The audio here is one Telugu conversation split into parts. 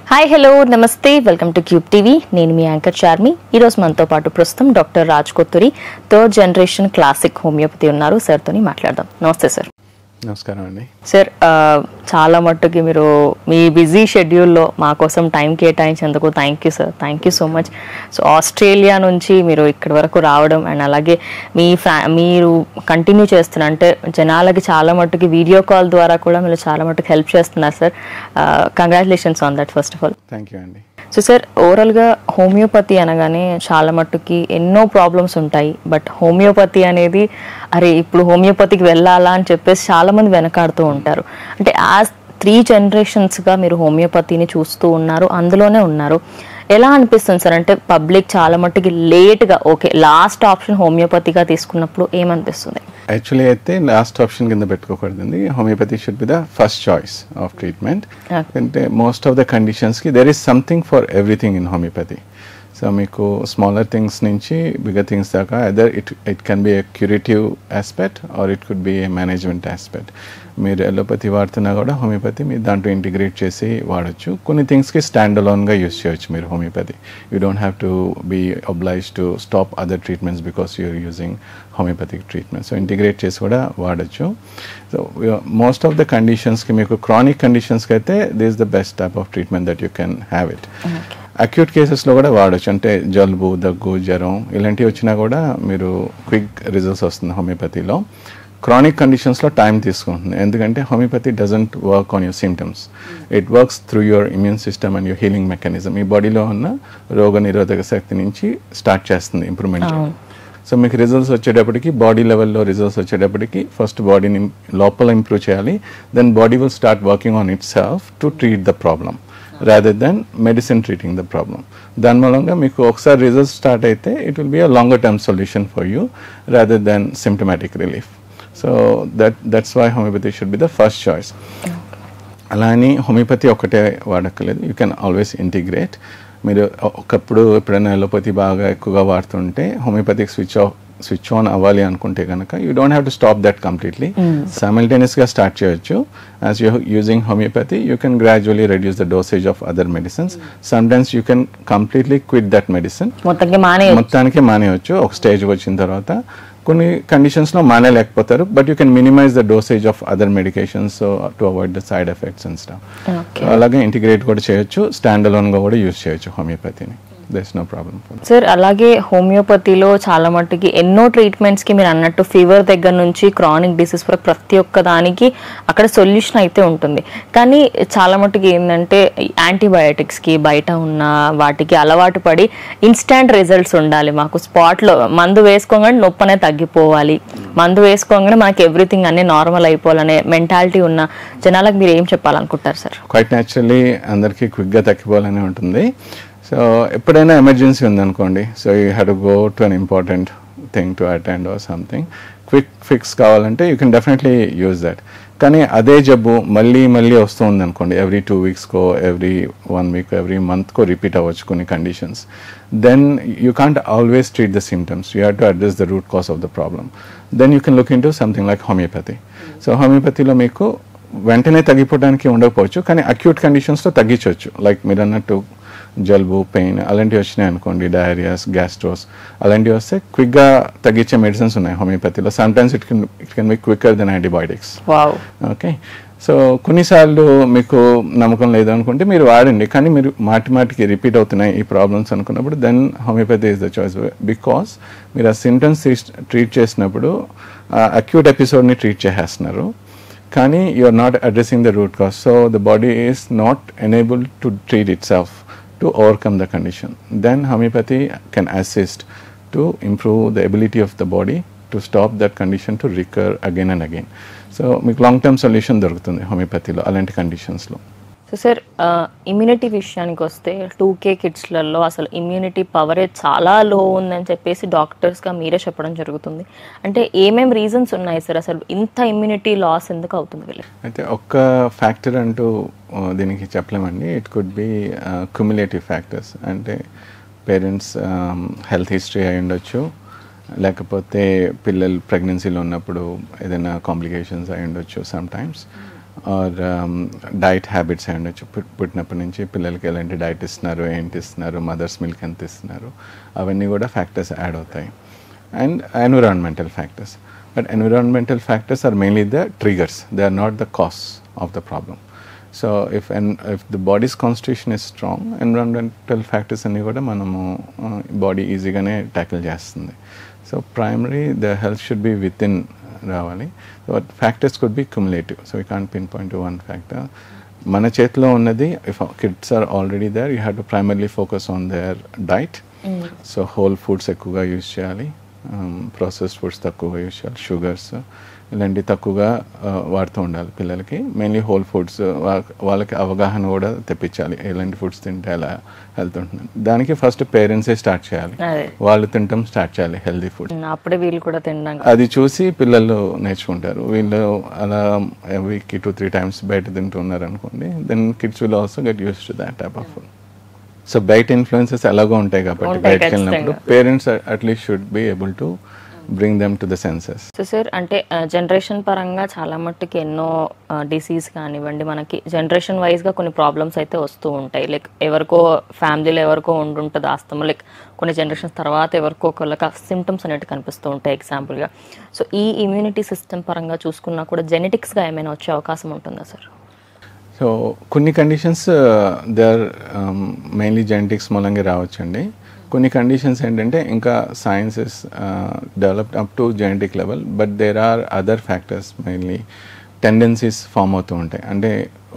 హాయ్ హలో నమస్తే వెల్కమ్ టు క్యూబ్ టీవీ. నేను మీ యాంకర్ చార్మి. ఈరోజు మనతో పాటు ప్రస్తుతం doctor Raj Kothuri, 3rd generation classic homeopathy ఉన్నారు. సార్తోని మాట్లాడదాం. నమస్తే సార్. నమస్కారం అండి. సార్, చాలా మట్టుకి మీరు మీ బిజీ షెడ్యూల్లో మా కోసం టైం కేటాయించేందుకు thank you sir. Thank you so much. So Australia నుంచి మీరు ఇక్కడి వరకు రావడం అండ్ అలాగే మీరు కంటిన్యూ చేస్తున్నారు అంటే జనాలకి చాలా మట్టుకి వీడియో కాల్ ద్వారా కూడా మీరు చాలా మట్టుకు హెల్ప్ చేస్తున్నారు sir. Congratulations on that first of all. Thank you అండి. సో సార్, ఓవరాల్గా హోమియోపతి అనగానే చాలా మట్టుకి ఎన్నో ప్రాబ్లమ్స్ ఉంటాయి. బట్ హోమియోపతి అనేది అరే ఇప్పుడు హోమియోపతికి వెళ్ళాలా అని చెప్పేసి చాలామంది వెనకాడుతూ ఉంటారు. అంటే యాజ్ 3 జనరేషన్స్గా మీరు హోమియోపతిని చూస్తూ ఉన్నారు, అందులోనే ఉన్నారు. ఎలా అనిపిస్తుంది సార్? అంటే పబ్లిక్ చాలా మట్టుకి లేట్గా ఓకే లాస్ట్ ఆప్షన్ హోమియోపతిగా తీసుకున్నప్పుడు ఏమనిపిస్తుంది? యాక్చువల్లీ అయితే లాస్ట్ ఆప్షన్ కింద పెట్టుకోకూడదండి. Homeopathy should be the first choice of treatment. అంటే మోస్ట్ ఆఫ్ ద కండిషన్స్కి there is something for everything in homeopathy. So మీకు స్మాలర్ థింగ్స్ నుంచి బిగ్గర్ థింగ్స్ దాకా either it can be a curative aspect or it could be a management aspect. మీరు ఎలోపతి వాడుతున్నా కూడా హోమియోపతి మీరు దాంట్లో ఇంటిగ్రేట్ చేసి వాడచ్చు. కొన్ని థింగ్స్కి స్టాండ్ అలోన్గా యూస్ చేయొచ్చు మీరు homeopathy. You don't have to be oblige to stop other treatments because you are using homeopathic treatment. So integrate చేసి కూడా వాడచ్చు. సో మోస్ట్ ఆఫ్ ద కండిషన్స్కి మీకు క్రానిక్ కండిషన్స్కి అయితే this is the best type of treatment that you can have it. Acute కేసెస్లో కూడా వాడచ్చు. అంటే జలుబు, దగ్గు, జ్వరం ఇలాంటివి వచ్చినా కూడా మీరు క్విక్ రిజల్ట్స్ వస్తుంది హోమియోపతిలో. క్రానిక్ కండిషన్స్లో టైం తీసుకుంటుంది. ఎందుకంటే homeopathy doesn't work on your symptoms, it works through your immune system and your healing mechanism. మీ బాడీలో ఉన్న రోగ నిరోధక శక్తి నుంచి స్టార్ట్ చేస్తుంది ఇంప్రూవ్మెంట్. సో మీకు రిజల్ట్స్ వచ్చేటప్పటికి బాడీ లెవెల్లో రిజల్ట్స్ వచ్చేటప్పటికి ఫస్ట్ బాడీని లోపల ఇంప్రూవ్ చేయాలి. Then body will start working on itself to treat the problem rather than medicine treating the problem. దాని మూలంగా మీకు ఒకసారి రిజల్ట్స్ స్టార్ట్ అయితే it will be a longer term solution for you rather than symptomatic relief. So that's why homeopathy should be the first choice. అలా అని హోమియోపతి ఒకటే వాడక్కర్లేదు. You can always integrate. మీరు ఒకప్పుడు ఎప్పుడైనా ఎలోపతి బాగా ఎక్కువగా వాడుతుంటే హోమియోపతిక్ స్విచ్ ఆన్ అవ్వాలి అనుకుంటే కనుక you don't have to stop that completely. సైమల్టేనియస్గా స్టార్ట్ చేయొచ్చు. As you using homeopathy you can gradually reduce the dosage of other medicines. Sometimes you can completely quit that medicine. మొత్తానికి మానేయచ్చు ఒక స్టేజ్కి వచ్చిన తర్వాత. కొన్ని కండిషన్స్లో మానేయలేకపోతారు, but you can minimize the dosage of other medications to avoid the side effects and stuff. అలాగే ఇంటిగ్రేట్ కూడా చేయొచ్చు, స్టాండ్ అలోన్గా కూడా యూజ్ చేయొచ్చు హోమియోపతిని. There's no problem. సార్, అలాగే హోమియోపతిలో చాలా మట్టుకి ఎన్నో ట్రీట్మెంట్స్కి మీరు అన్నట్టు ఫీవర్ దగ్గర నుంచి క్రానిక్ డిసీజ్ వరకు ప్రతి ఒక్క దానికి అక్కడ సొల్యూషన్ అయితే ఉంటుంది. కానీ చాలా మట్టుకి ఏంటంటే యాంటీబయాటిక్స్కి బయట ఉన్న వాటికి అలవాటు పడి ఇన్స్టాంట్ రిజల్ట్స్ ఉండాలి. మాకు స్పాట్లో మందు వేసుకోగానే నొప్పి అనేది తగ్గిపోవాలి, మందు వేసుకోగానే మనకి ఎవ్రీథింగ్ అన్నీ నార్మల్ అయిపోవాలనే మెంటాలిటీ ఉన్న జనాలకు మీరు ఏం చెప్పాలనుకుంటారు సార్? క్వైట్ న్యాచురల్లీ అందరికీ క్విక్గా తగ్గిపోవాలని ఉంటుంది. సో ఎప్పుడైనా ఎమర్జెన్సీ ఉందనుకోండి, so you have to go to an important thing to attend or something, quick fix కావాలంటే you can definitely use that. కానీ అదే జబ్బు మళ్ళీ వస్తుంది అనుకోండి, ఎవ్రీ 2 వీక్స్కో, ఎవ్రీ 1 వీక్, ఎవ్రీ మంత్కో రిపీట్ అవ్వచ్చు కొన్ని conditions. Then you can't always treat the symptoms, you have to address the root cause of the problem. Then you can look into something like homeopathy. So హోమియోపతిలో మీకు వెంటనే తగ్గిపోవడానికి ఉండకపోవచ్చు, కానీ అక్యూట్ కండిషన్స్లో తగ్గించవచ్చు. లైక్ మీరు అన్నట్టు జలుబు, పెయిన్ అలాంటివి వచ్చినాయి అనుకోండి, డయేరియాస్, గ్యాస్ట్రోస్ అలాంటివి వస్తే క్విక్గా తగ్గించే మెడిసిన్స్ ఉన్నాయి హోమియోపతిలో. Sometimes it can be quicker than antibiotics. Okay, so కొన్నిసార్లు మీకు నమ్మకం లేదు అనుకుంటే మీరు వాడండి, కానీ మీరు మాటికి రిపీట్ అవుతున్నాయి ఈ ప్రాబ్లమ్స్ అనుకున్నప్పుడు then homeopathy is the choice. Because మీరు ఆ సిమ్టమ్స్ ట్రీట్ చేసినప్పుడు అక్యూట్ ఎపిసోడ్ని ట్రీట్ చేసేస్తున్నారు, కానీ you are not addressing the root cause. So the body is not enable to treat itself to overcome the condition. Then homeopathy can assist to improve the ability of the body to stop that condition to recur again and again. So మీకు లాంగ్ టర్మ్ సొల్యూషన్ దొరుకుతుంది హోమియోపతిలో అలాంటి కండిషన్స్లో. సో సార్, ఇమ్యూనిటీ విషయానికి వస్తే 2K కిడ్స్లలో అసలు ఇమ్యూనిటీ పవరే చాలా లో ఉందని చెప్పేసి డాక్టర్స్గా మీరే చెప్పడం జరుగుతుంది. అంటే ఏమేమి రీజన్స్ ఉన్నాయి సార్ అసలు ఇంత ఇమ్యూనిటీ లాస్ ఎందుకు అవుతుంది వీళ్ళకి? అయితే ఒక్క ఫ్యాక్టర్ అంటూ దీనికి చెప్పలేమండి. It could be cumulative factors. అంటే పేరెంట్స్ హెల్త్ హిస్టరీ అయి ఉండొచ్చు, లేకపోతే పిల్లలు ప్రెగ్నెన్సీలో ఉన్నప్పుడు ఏదైనా కాంప్లికేషన్స్ అయి ఉండొచ్చు sometimes. Or diet habits అయి ఉండొచ్చు. పుట్టినప్పటి నుంచి పిల్లలకి ఎలాంటి డైట్ ఇస్తున్నారు, ఏంటి ఇస్తున్నారు, మదర్స్ మిల్క్ ఎంత ఇస్తున్నారు, అవన్నీ కూడా ఫ్యాక్టర్స్ యాడ్ అవుతాయి. And environmental factors. But environmental factors are mainly the triggers, they are not the cause of the problem. So if the body's constitution is strong, environmental factors అన్నీ కూడా మనము బాడీ ఈజీగానే ట్యాకిల్ చేస్తుంది. So primary the health should be within రావాలి. So factors could be cumulative, so we can't pinpoint to one factor. మన చేతిలో ఉన్నది, if kids are already there, you have to primarily focus on their diet. So whole foods ఎక్కువగా యూజ్ చేయాలి, ప్రాసెస్డ్ ఫుడ్స్ తక్కువగా యూజ్ చేయాలి, షుగర్స్ ఇలాంటివి తక్కువగా వాడుతూ ఉండాలి పిల్లలకి. మెయిన్లీ హోల్ ఫుడ్స్, వాళ్ళకి అవగాహన కూడా తెప్పించాలి, ఎలాంటి ఫుడ్స్ తింటే ఎలా హెల్త్ ఉంటుంది. దానికి ఫస్ట్ పేరెంట్సే స్టార్ట్ చేయాలి, వాళ్ళు తినటం స్టార్ట్ చేయాలి హెల్తీ ఫుడ్. అప్పుడే వీళ్ళు కూడా తినడం, అది చూసి పిల్లలు నేర్చుకుంటారు. వీళ్ళు అలా వీక్కి 2-3 times బయట తింటున్నారు అనుకోండి, then kids will also get used to that type of food. So బయట ఇన్ఫ్లుయెన్సెస్ ఎలాగో ఉంటాయి కాబట్టి బయటకు వెళ్ళినప్పుడు parents at least should be able to bring them to the senses. So sir, అంటే జనరేషన్ పరంగా చాలా మట్టుకి ఎన్నో డిసీజ్ కానివ్వండి, మనకి జనరేషన్ వైజ్గా కొన్ని ప్రాబ్లమ్స్ అయితే వస్తూ ఉంటాయి. లైక్ ఎవరికో ఫ్యామిలీలో ఎవరికో ఉండుంటుంది ఆస్తమా, లైక్ కొన్ని జనరేషన్స్ తర్వాత ఎవరికో ఒకళ్ళకి సిమ్టమ్స్ అనేవి కనిపిస్తూ ఉంటాయి ఎగ్జాంపుల్గా. సో ఈ ఇమ్యూనిటీ సిస్టమ్ పరంగా చూసుకున్నా కూడా జెనెటిక్స్గా ఏమైనా వచ్చే అవకాశం ఉంటుందా సార్? సో కొన్ని conditions they are mainly genetics మూలంగా రావచ్చండి. కొన్ని కండిషన్స్ ఏంటంటే ఇంకా science is developed up to genetic level, but there are other factors, mainly tendencies form అవుతూ ఉంటాయి. అంటే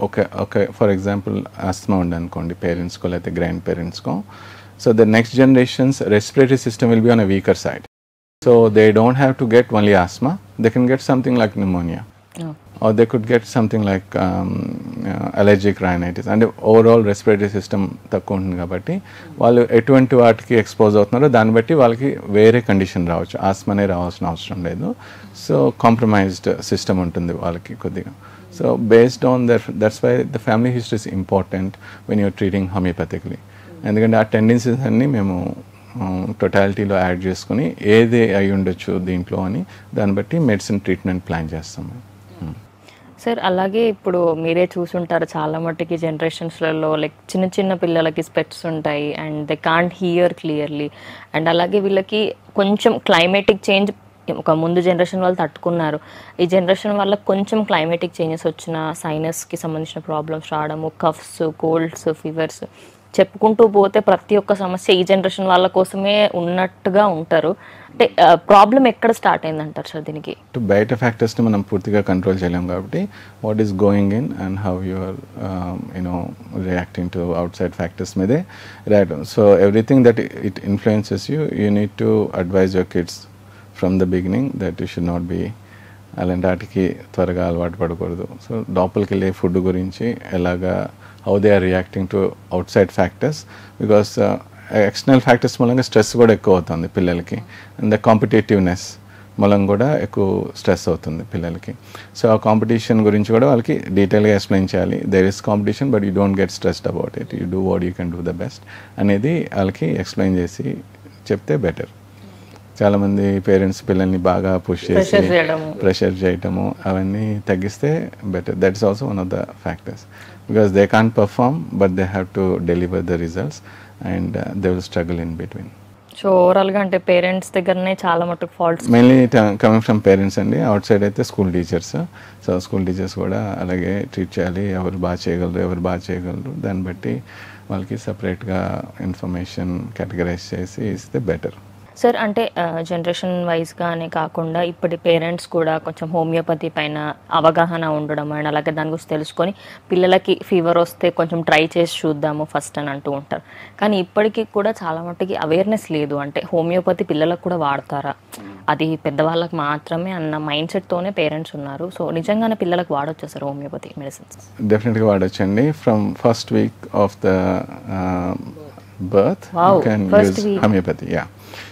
ఒక ఫర్ ఎగ్జాంపుల్ ఆస్తమా ఉందనుకోండి పేరెంట్స్కో లేకపోతే గ్రాండ్ పేరెంట్స్కో, so the next generations respiratory system will be on a weaker side. So they don't have to get only asthma, they can get something like pneumonia. Or they could get something like allergic rhinitis. అంటే ఓవరాల్ రెస్పిరేటరీ సిస్టమ్ తక్కువ ఉంటుంది కాబట్టి వాళ్ళు ఎటువంటి వాటికి ఎక్స్పోజ్ అవుతున్నారో దాన్ని బట్టి వాళ్ళకి వేరే కండిషన్ రావచ్చు, ఆస్మానే రావాల్సిన అవసరం లేదు. సో కాంప్రమైజ్డ్ సిస్టమ్ ఉంటుంది వాళ్ళకి కొద్దిగా. So based on that's why the family history is important when your treating homeopathically. ఎందుకంటే ఆ టెండెన్సీస్ అన్నీ మేము టోటాలిటీలో యాడ్ చేసుకుని ఏది అయి ఉండొచ్చు దీంట్లో అని దాన్ని బట్టి మెడిసిన్ ట్రీట్మెంట్ ప్లాన్ చేస్తాము. సార్, అలాగే ఇప్పుడు మీరే చూసుంటారు చాలా మట్టుకి జనరేషన్స్లలో లైక్ చిన్న చిన్న పిల్లలకి స్పెట్స్ ఉంటాయి and they can't hear clearly. And అలాగే వీళ్ళకి కొంచెం క్లైమేటిక్ చేంజ్ ఒక ముందు జనరేషన్ వాళ్ళు తట్టుకున్నారు, ఈ జనరేషన్ వాళ్ళకి కొంచెం క్లైమేటిక్ చేంజెస్ వచ్చిన సైనస్కి సంబంధించిన ప్రాబ్లమ్స్ రావడము, కఫ్స్, కోల్డ్స్, ఫీవర్స్, చెప్పుకుంటూ పోతే ప్రతి ఒక్క సమస్య ఈ జనరేషన్ వాళ్ళ కోసమే ఉన్నట్టుగా ఉంటారు. అంటే ప్రాబ్లం ఎక్కడ స్టార్ట్ అయిందంటారు సార్ దీనికి? బయట ఫ్యాక్టర్స్ని మనం పూర్తిగా కంట్రోల్ చేయలేం కాబట్టి what is going in and how you are reacting to outside factors మీదే right. So everything that it influences you need to advise your kids from the beginning that you should not be అలాంటి వాటికి త్వరగా అలవాటు పడకూడదు. సో లోపలికి వెళ్ళే ఫుడ్ గురించి ఎలాగా how they are reacting to outside factors, because external factors మూలంగా స్ట్రెస్ కూడా ఎక్కువ అవుతుంది పిల్లలకి, అండ్ ద కాంపిటేటివ్నెస్ మూలంగా కూడా ఎక్కువ స్ట్రెస్ అవుతుంది పిల్లలకి. సో ఆ కాంపిటీషన్ గురించి కూడా వాళ్ళకి డీటెయిల్గా ఎక్స్ప్లెయిన్ చేయాలి. There is competition but you don't get stressed about it, you do what you can do the best అనేది వాళ్ళకి ఎక్స్ప్లెయిన్ చేసి చెప్తే బెటర్. చాలామంది పేరెంట్స్ పిల్లల్ని బాగా పుష్ చేసి ప్రెషర్ చేయటము అవన్నీ తగ్గిస్తే better. That is also one of the factors, because they can't perform but they have to deliver the results and they will struggle in between. So ఓవరాల్గా అంటే పేరెంట్స్ దగ్గరనే చాలా మటుకు faults mainly coming from parents అండి. అవుట్ సైడ్ అయితే school teachers. So school teachers కూడా అలాగే ట్రీట్ చేయాలి, ఎవరు బాగా చేయగలరు ఎవరు బాగా చేయగలరు దాన్ని బట్టి వాళ్ళకి సపరేట్గా ఇన్ఫర్మేషన్ కేటగరైజ్ చేసి ఇస్తే బెటర్. సార్, అంటే జనరేషన్ వైజ్గానే కాకుండా ఇప్పటి పేరెంట్స్ కూడా కొంచెం హోమియోపతి పైన అవగాహన ఉండడం అండ్ అలాగే దాని గురించి తెలుసుకొని పిల్లలకి ఫీవర్ వస్తే కొంచెం ట్రై చేసి చూద్దాము ఫస్ట్ అని అంటూ ఉంటారు. కానీ ఇప్పటికీ కూడా చాలా మట్టుకి అవేర్నెస్ లేదు. అంటే హోమియోపతి పిల్లలకు కూడా వాడతారా, అది పెద్దవాళ్ళకి మాత్రమే అన్న మైండ్ సెట్తోనే పేరెంట్స్ ఉన్నారు. సో నిజంగానే పిల్లలకు వాడొచ్చా సార్ హోమియోపతి మెడిసిన్స్? డెఫినెట్గా వాడొచ్చండి. From first week of the birth you can use homeopathy. Yeah,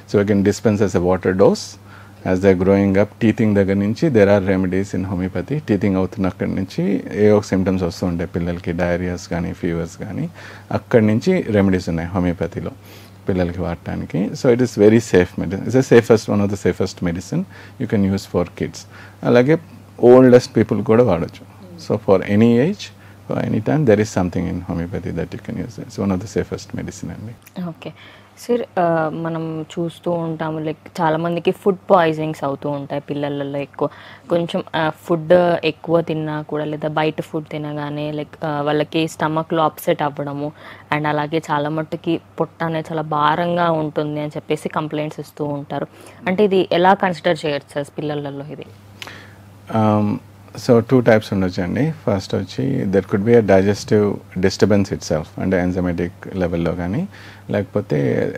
so you can dispense as a water dose as they're growing up. Teething దగ్గర నుంచి there are remedies in homeopathy. teething అవుతున్నక్కడి నుంచి ఏ ఒక సిమ్టమ్స్ వస్తూ ఉంటాయి పిల్లలకి, డయేరియాస్ కానీ ఫీవర్స్ కానీ, అక్కడి నుంచి రెమెడీస్ ఉన్నాయి హోమియోపతిలో పిల్లలకి వాడటానికి. So it is very safe medicine. It's safest, one of the safest medicine you can use for kids. అలాగే ఓల్డెస్ట్ పీపుల్ కూడా వాడచ్చు. So for any age, for any time there is something in homeopathy that you can use. It's one of the safest medicine అండి. ఓకే సార్, మనం చూస్తూ ఉంటాము లైక్ చాలామందికి ఫుడ్ పాయిజనింగ్స్ అవుతూ ఉంటాయి పిల్లలలో. ఎక్కువ కొంచెం ఫుడ్ ఎక్కువ తిన్నా కూడా, లేదా బయట ఫుడ్ తినగానే లైక్ వాళ్ళకి స్టమక్లో అప్సెట్ అవ్వడము, అండ్ అలాగే చాలా మట్టుకి పొట్ట అనేది చాలా భారంగా ఉంటుంది అని చెప్పేసి కంప్లైంట్స్ ఇస్తూ ఉంటారు. అంటే ఇది ఎలా కన్సిడర్ చేయొచ్చు సార్ పిల్లలలో ఇది? సో 2 types ఉండొచ్చండి. ఫస్ట్ వచ్చి there could be a digestive disturbance it self, అంటే ఎంజైమెటిక్ లెవెల్లో కానీ, లేకపోతే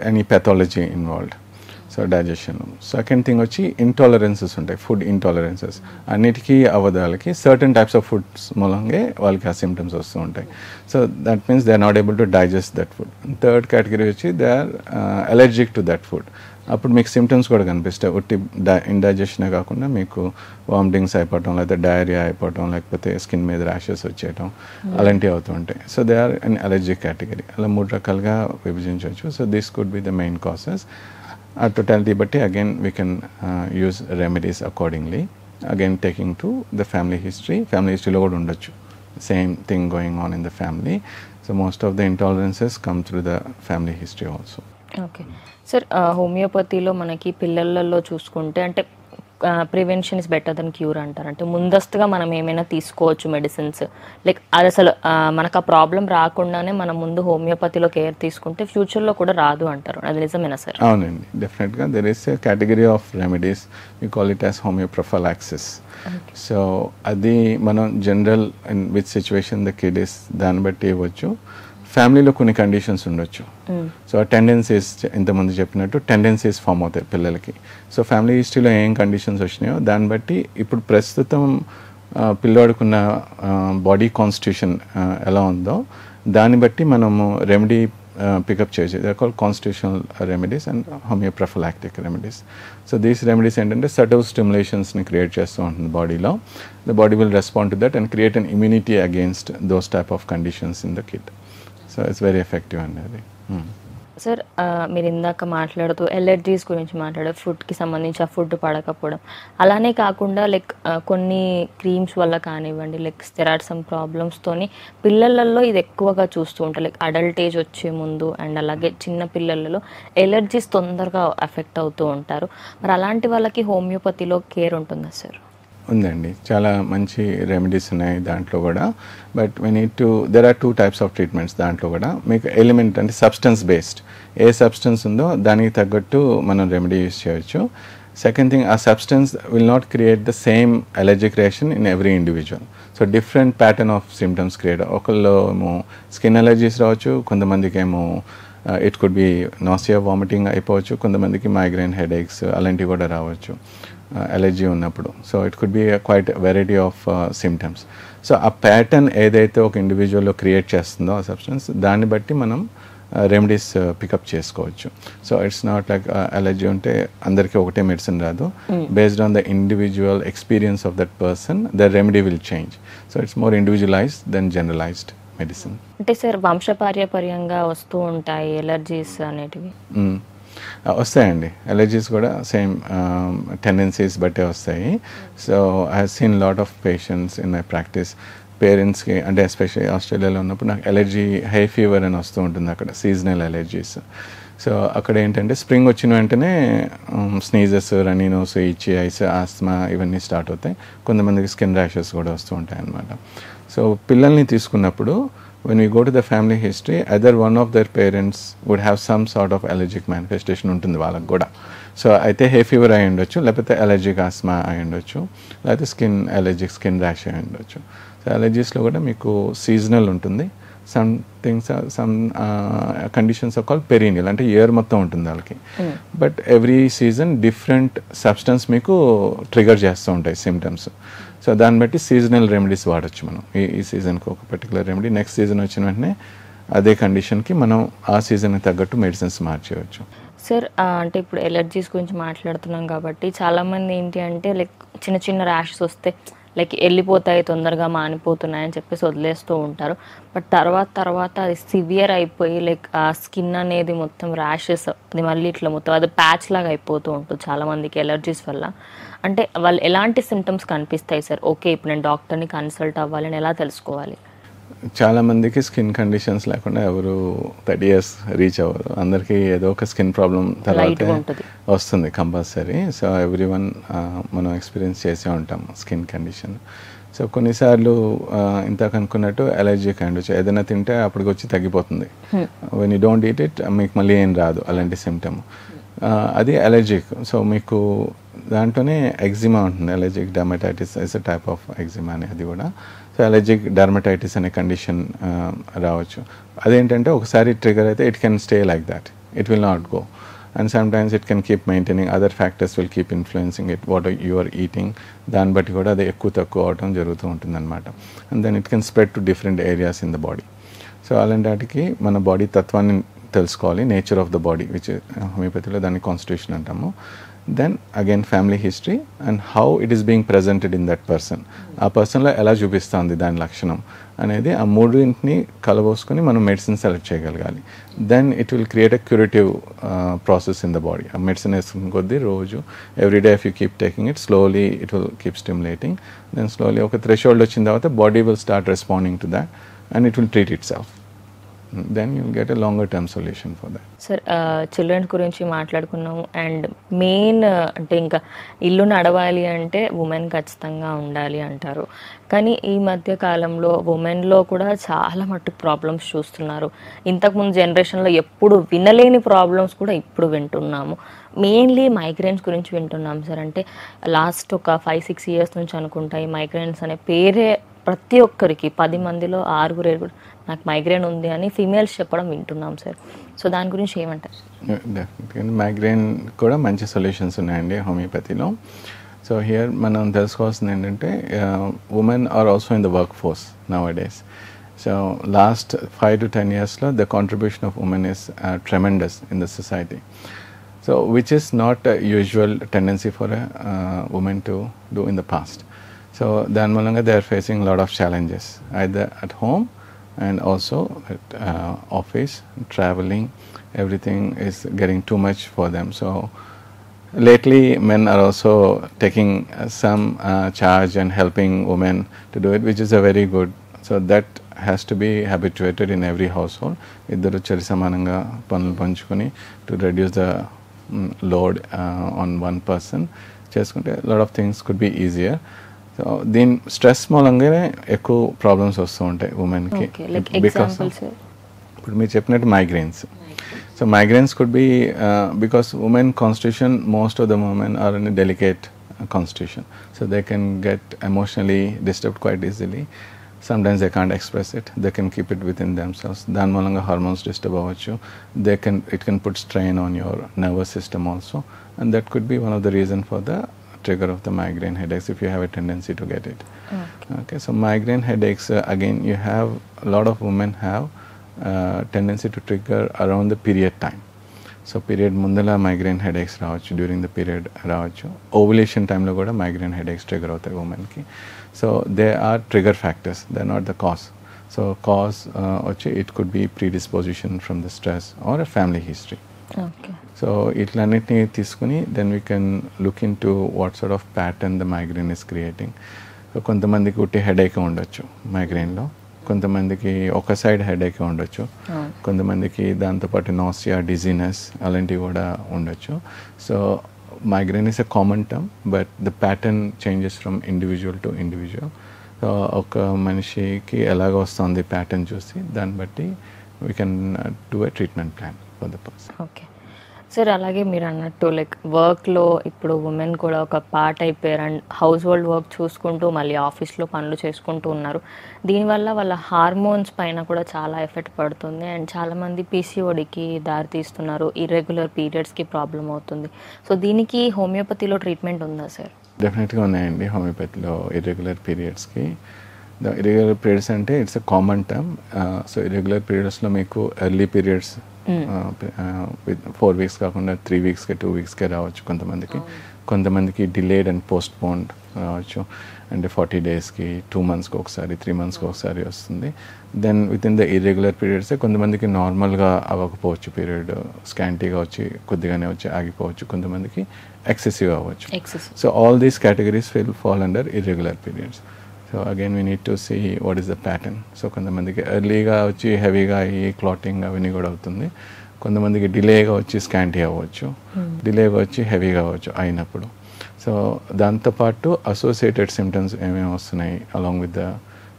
any pathology involved, so digestion. Second thing వచ్చి ఇంటాలరెన్సెస్ ఉంటాయి, ఫుడ్ ఇంటాలరెన్సెస్. అన్నిటికీ అవ్వదు వాళ్ళకి, సర్టన్ టైప్స్ ఆఫ్ ఫుడ్స్ మూలంగా వాళ్ళకి ఆ సిమ్టమ్స్ వస్తూ ఉంటాయి. So that means they are not able to digest that food. Third category వచ్చి they are allergic to that food. అప్పుడు మీకు సిమ్టమ్స్ కూడా కనిపిస్తాయి. ఒట్టి ఇండైజెషనే కాకుండా మీకు వామిటింగ్స్ అయిపోవటం, లేకపోతే డయేరియా అయిపోవటం, లేకపోతే స్కిన్ మీద ర్యాషెస్ వచ్చేయటం, అలాంటివి అవుతూ ఉంటాయి. So they are an allergic category. అలా 3 రకాలుగా విభజించవచ్చు. So this could be the main causes. ఆ టోటాలిటీ బట్టి again we can use remedies accordingly, again taking to the family history. Family హిస్టరీలో కూడా ఉండొచ్చు same thing going on in the family. So most of the intolerances come through the family history also. Okay sir, హోమియోపతిలో మనకి పిల్లలలో చూసుకుంటే అంటే prevention is better then cure అంటారు. అంటే ముందస్తుగా మనం ఏమైనా తీసుకోవచ్చు మెడిసిన్స్, లైక్ అది అసలు మనకు ఆ ప్రాబ్లం రాకుండానే మనం ముందు హోమియోపతిలో కేర్ తీసుకుంటే ఫ్యూచర్లో కూడా రాదు అంటారు. అది నిజమేనా సార్? అవునండి, డెఫినెట్గా there is a category of remedies, we call it as homeoprophylaxis. So అది మనం general in which situation the kid is దాన్ని బట్టి ఇవ్వచ్చు. ఫ్యామిలీలో కొన్ని కండిషన్స్ ఉండొచ్చు. సో ఆ టెండెన్సీస్ ఇంతకుముందు చెప్పినట్టు టెండెన్సీస్ ఫామ్ అవుతాయి పిల్లలకి. సో ఫ్యామిలీ హిస్టరీలో ఏం కండిషన్స్ వచ్చినాయో దాన్ని బట్టి ఇప్పుడు ప్రస్తుతం పిల్లోడుకున్న బాడీ కాన్స్టిట్యూషన్ ఎలా ఉందో దాన్ని బట్టి మనము రెమెడీ పికప్ చేయొచ్చు. They are called constitutional remedies and homeoprophylactic remedies. So these remedies ఏంటంటే సటిల్ స్టిమ్యులేషన్స్ని క్రియేట్ చేస్తూ ఉంటుంది బాడీలో. The body will respond to that and create an immunity against those type of conditions in the kid. So it's very effective అండి అది. సార్, మీరు ఇందాక మాట్లాడుతూ ఎలర్జీస్ గురించి మాట్లాడారు, ఫుడ్కి సంబంధించి ఆ ఫుడ్ పడకపోవడం. అలానే కాకుండా లైక్ కొన్ని క్రీమ్స్ వల్ల కానివ్వండి, లైక్ స్టెరాయిడ్ సమ్ ప్రాబ్లమ్స్తోని పిల్లలలో ఇది ఎక్కువగా చూస్తూ ఉంటారు. లైక్ అడల్ట్ ఏజ్ వచ్చే ముందు అండ్ అలాగే చిన్న పిల్లలలో ఎలర్జీస్ తొందరగా ఎఫెక్ట్ అవుతూ ఉంటారు. మరి అలాంటి వాళ్ళకి హోమియోపతిలో కేర్ ఉంటుందా సార్? ఉందండి, చాలా మంచి రెమెడీస్ ఉన్నాయి దాంట్లో కూడా. But we need to there are 2 types of treatments దాంట్లో కూడా. మీకు ఎలిమెంట్ అంటే సబ్స్టెన్స్ బేస్డ్, ఏ సబ్స్టెన్స్ ఉందో దానికి తగ్గట్టు మనం రెమెడీ యూస్ చేయొచ్చు. సెకండ్ థింగ్, ఆ substance will not create the same allergic reaction in every individual. So different pattern of symptoms create. ఒకళ్ళు ఏమో స్కిన్ అలర్జీస్ రావచ్చు, కొంతమందికి ఏమో it could be nausea, vomiting అయిపోవచ్చు, కొంతమందికి మైగ్రేన్, హెడేక్స్ అలాంటివి కూడా రావచ్చు అలర్జీ ఉన్నప్పుడు. So it could be quite variety of symptoms. So ఆ ప్యాటర్న్ ఏదైతే ఒక ఇండివిజువల్లో క్రియేట్ చేస్తుందో ఆ సబ్స్టెన్స్, దాన్ని బట్టి మనం రెమెడీస్ పికప్ చేసుకోవచ్చు. So it's not like allergy ఉంటే అందరికీ ఒకటే మెడిసిన్ రాదు. Based on the individual experience of that person the remedy will change. So it's more individualised than generalised medicine. అంటే సార్ వంశపార్యపర్యంగా వస్తూ ఉంటాయి ఎలర్జీస్ అనేటివి? వస్తాయండి, ఎలర్జీస్ కూడా సేమ్ టెండెన్సీస్ బట్టే వస్తాయి. So I have seen lot of patients in my practice. పేరెంట్స్కి అంటే ఎస్పెషల్లీ ఆస్ట్రేలియాలో ఉన్నప్పుడు నాకు ఎలర్జీ, హై ఫీవర్ అని వస్తూ ఉంటుంది అక్కడ, సీజనల్ ఎలర్జీస్. సో అక్కడ ఏంటంటే స్ప్రింగ్ వచ్చిన వెంటనే స్నీజెస్, రన్నీ నోస్, ఇచ్చి, ఐస్, ఆస్మా ఇవన్నీ స్టార్ట్ అవుతాయి. కొంతమందికి స్కిన్ ర్యాషెస్ కూడా వస్తూ ఉంటాయి అన్నమాట. సో పిల్లల్ని తీసుకున్నప్పుడు when we go to the family history, either one of their parents would have some sort of allergic manifestation ఉంటుంది వాళ్ళకి కూడా. సో అయితే హే ఫీవర్ అయి ఉండొచ్చు, లేకపోతే అలర్జిక్ ఆస్మా అయి ఉండొచ్చు, లేకపోతే స్కిన్ అలర్జిక్ స్కిన్ ర్యాష్ అయి ఉండొచ్చు. సో అలర్జీస్లో కూడా మీకు సీజనల్ ఉంటుంది. Some things some conditions are called perennial, అంటే ఇయర్ మొత్తం ఉంటుంది వాళ్ళకి. But every season different substance మీకు ట్రిగర్ చేస్తూ ఉంటాయి సిమ్టమ్స్. సో దాన్ని బట్టి సీజనల్ రెమెడీస్ వాడచ్చు మనం. ఈ సీజన్కి ఒక పర్టికులర్ రెమెడీ, నెక్స్ట్ సీజన్ వచ్చిన వెంటనే అదే కండిషన్కి మనం ఆ సీజన్కి తగ్గట్టు మెడిసిన్స్ మార్చేయవచ్చు. సార్, అంటే ఇప్పుడు ఎలర్జీస్ గురించి మాట్లాడుతున్నాం కాబట్టి చాలామంది ఏంటి అంటే లైక్ చిన్న చిన్న ర్యాషెస్ వస్తే లైక్ వెళ్ళిపోతాయి, తొందరగా మానిపోతున్నాయి అని చెప్పేసి వదిలేస్తూ ఉంటారు. బట్ తర్వాత అది సివియర్ అయిపోయి లైక్ ఆ స్కిన్ అనేది మొత్తం ర్యాషెస్, అది మళ్ళీ ఇట్లా మొత్తం అది ప్యాచ్ లాగా అయిపోతూ ఉంటుంది చాలామందికి ఎలర్జీస్ వల్ల. అంటే వాళ్ళు ఎలాంటి సిమ్టమ్స్ కనిపిస్తాయి సార్? ఓకే, ఇప్పుడు నేను డాక్టర్ని కన్సల్ట్ అవ్వాలని ఎలా తెలుసుకోవాలి? చాలా మందికి స్కిన్ కండిషన్స్ లేకుండా ఎవరు 30 years రీచ్ అవ్వరు. అందరికీ ఏదో ఒక స్కిన్ ప్రాబ్లం తర్వాత వస్తుంది కంపల్సరీ. సో ఎవ్రీ వన్ మనం ఎక్స్పీరియన్స్ చేసే ఉంటాం స్కిన్ కండిషన్. సో కొన్నిసార్లు ఇంతకు అనుకున్నట్టు ఎలర్జీ కండి ఏదైనా తింటే అప్పటికి వచ్చి తగ్గిపోతుంది. When you don't eat it మీకు మళ్ళీ ఏం రాదు అలాంటి సిమ్టమ్. అది అలర్జిక్. సో మీకు దాంట్లోనే ఎగ్జిమా ఉంటుంది, allergic dermatitis is a type of eczema అని అది కూడా. సో అలర్జిక్ డర్మటైటిస్ అనే కండిషన్ రావచ్చు. అదేంటంటే ఒకసారి ట్రిగర్ అయితే it can stay like that, it will not go. And sometimes it can keep maintaining, other factors will keep influencing it, what you are eating, దాన్ని బట్టి కూడా అది ఎక్కువ తక్కువ అవడం జరుగుతూ ఉంటుంది అనమాట. And then it can spread to different areas in the body. So అలాంటి వాటికి మన బాడీ తత్వాన్ని తెలుసుకోవాలి, nature of the body, which హోమియోపతిలో దాన్ని కాన్స్టిట్యూషన్ అంటాము. Then again family history and how it is being presented in that person, ఆ పర్సన్లో ఎలా చూపిస్తుంది దాని లక్షణం అనేది, ఆ మూడింటిని కలబోసుకొని మనం మెడిసిన్ సెలెక్ట్ చేయగలగాలి. Then it will create a curative process in the body. ఆ మెడిసిన్ వేసుకున్న కొద్దీ రోజు everyday if you keep taking it slowly it will keep stimulating. Then slowly ఒక థ్రెషోల్డ్ వచ్చిన తర్వాత body will start responding to that and it will treat itself. Then you'll get a longer term solution for that. Sir children's గురించి మాట్లాడుకున్నాము. అండ్ మెయిన్ అంటే ఇంకా ఇల్లు నడవాలి అంటే ఉమెన్ ఖచ్చితంగా ఉండాలి అంటారు. కానీ ఈ మధ్య కాలంలో ఉమెన్లో కూడా చాలా మట్టుకు ప్రాబ్లమ్స్ చూస్తున్నారు. ఇంతకుముందు జనరేషన్లో ఎప్పుడు వినలేని ప్రాబ్లమ్స్ కూడా ఇప్పుడు వింటున్నాము. మెయిన్లీ మైగ్రేన్స్ గురించి వింటున్నాం సార్. అంటే లాస్ట్ ఒక 5-6 years నుంచి అనుకుంటా ఈ మైగ్రేన్స్ అనే పేరే ప్రతి ఒక్కరికి 10 మందిలో 6-7 నాకు మైగ్రేన్ ఉంది అని ఫీమేల్స్ చెప్పడం వింటున్నాం సార్. సో దాని గురించి ఏమంటారు? డెఫినెట్గా మైగ్రేన్ కూడా మంచి సొల్యూషన్స్ ఉన్నాయండి హోమియోపతిలో. సో హియర్ మనం తెలుసుకోవాల్సింది ఏంటంటే women are also in the workforce nowadays. So last 5 to 10 yearsలో the contribution of women is tremendous in the society. So which is not a usual tendency for a woman to do in the past. So then they are facing a lot of challenges either at home and also at office, traveling, everything is getting too much for them. So lately men are also taking some charge and helping women to do it, which is a very good. So that has to be habituated in every household. Iddaru chari samananga panulu panchukoni to reduce the load on one person చేసుకుంటే lot of things could be easier. So దీని స్ట్రెస్ మూలంగానే ఎక్కువ ప్రాబ్లమ్స్ వస్తూ ఉంటాయి ఉమెన్కి. బికాస్ ఇప్పుడు మీరు చెప్పినట్టు migraines. So migraines could be because women constitution, most of the women are in delicate constitution. So they can get emotionally disturbed quite easily. Sometimes they can't express it, they can keep it within themselves. దాని మూలంగా హార్మోన్స్ డిస్టర్బ్ అవ్వచ్చు. It can put strain on your nervous system also, and that could be one of the reason for the trigger of the migraine headaches if you have a tendency to get it. Okay, so migraine headaches again you have a lot of women have tendency to trigger around the period time. So period ముందల మైగ్రేన్ హెడేక్స్ రావచ్చు, డ్యూరింగ్ ద పీరియడ్ రావచ్చు, ఓవులేషన్ టైంలో కూడా మైగ్రేన్ హెడేక్స్ ట్రిగర్ అవుతాయి ఉమెన్కి. So they are trigger factors, they are not the cause. So cause వచ్చి it could be predisposition from the stress or family history. So ఇట్లన్నిటిని తీసుకుని then we can look into what sort of pattern the migraine is creating. So కొంతమందికి ఉట్టి హెడేక్ ఉండొచ్చు మైగ్రేన్లో, కొంతమందికి ఒక సైడ్ హెడేక్ ఉండొచ్చు, కొంతమందికి దాంతోపాటు నాసియా, డిజీనెస్ అలాంటివి కూడా ఉండొచ్చు. So migraine is a common term but the pattern changes from individual to individual. So ఒక మనిషికి ఎలాగ వస్తుంది ప్యాటర్న్ చూసి దాన్ని బట్టి we can do a treatment plan for the person. Okay sir, అలాగే మీరు అన్నట్టు లైక్ వర్క్లో ఇప్పుడు ఉమెన్ కూడా ఒక పార్ట్ అయిపోయారు అండ్ హౌస్ హోల్డ్ వర్క్ చూసుకుంటూ మళ్ళీ ఆఫీస్లో పనులు చేసుకుంటూ ఉన్నారు. దీనివల్ల వాళ్ళ హార్మోన్స్ పైన కూడా చాలా ఎఫెక్ట్ పడుతుంది అండ్ చాలామంది పీసీఓడికి దారితీస్తున్నారు, ఇర్రెగ్యులర్ పీరియడ్స్కి ప్రాబ్లం అవుతుంది. సో దీనికి హోమియోపతిలో ట్రీట్మెంట్ ఉందా సార్? డెఫినెట్గా ఉన్నాయండి హోమియోపతిలో ఇర్రెగ్యులర్ పీరియడ్స్కి. ఇర్రెగ్యులర్ పీరియడ్స్ అంటే it's a common term. So irregular పీరియడ్స్లో మీకు ఎర్లీ పీరియడ్స్ విత్ 4 వీక్స్ కాకుండా 3 వీక్స్కే 2 వీక్స్కే రావచ్చు కొంతమందికి. కొంతమందికి డిలేడ్ అండ్ పోస్ట్పోన్డ్ రావచ్చు, అంటే 40 డేస్కి 2 మంత్స్కి ఒకసారి 3 మంత్స్కి ఒకసారి వస్తుంది. Then within the irregular పీరియడ్సే కొంతమందికి నార్మల్గా అవ్వకపోవచ్చు, పీరియడ్ స్కాంటీగా వచ్చి కొద్దిగానే వచ్చి ఆగిపోవచ్చు, కొంతమందికి ఎక్సెసివ్ అవ్వచ్చు. So all these categories will fall under irregular periods. So again we need to see what is the pattern. So కొంతమందికి ఎర్లీగా వచ్చి హెవీగా అయ్యి క్లాటింగ్ అవన్నీ కూడా అవుతుంది, కొంతమందికి డిలేగా వచ్చి స్కాంటీ అవ్వచ్చు, డిలేగా వచ్చి హెవీగా అవ్వచ్చు అయినప్పుడు. సో దాంతోపాటు అసోసియేటెడ్ సిమ్టమ్స్ ఏమేమి వస్తున్నాయి అలాంగ్ విత్ ద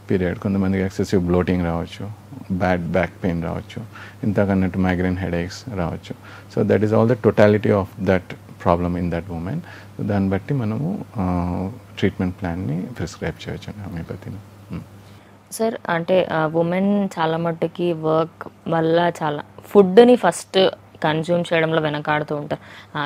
పీరియడ్, కొంతమందికి ఎక్సెసివ్ బ్లోటింగ్ రావచ్చు, బ్యాడ్ బ్యాక్ పెయిన్ రావచ్చు, ఇంతకన్నట్టు మైగ్రేన్ హెడేక్స్ రావచ్చు. So that is all the totality of that problem in that women. దాన్ని బట్టి మనము ట్రీట్మెంట్ ప్లాన్ని ప్రిస్క్రైబ్ చేయొచ్చు హోమియోపతిలో. సార్ అంటే ఉమెన్ చాలా మట్టుకి వర్క్ వల్ల చాలా ఫుడ్ని ఫస్ట్ కన్జ్యూమ్ చేయడంలో వెనకాడుతూ ఉంటారు.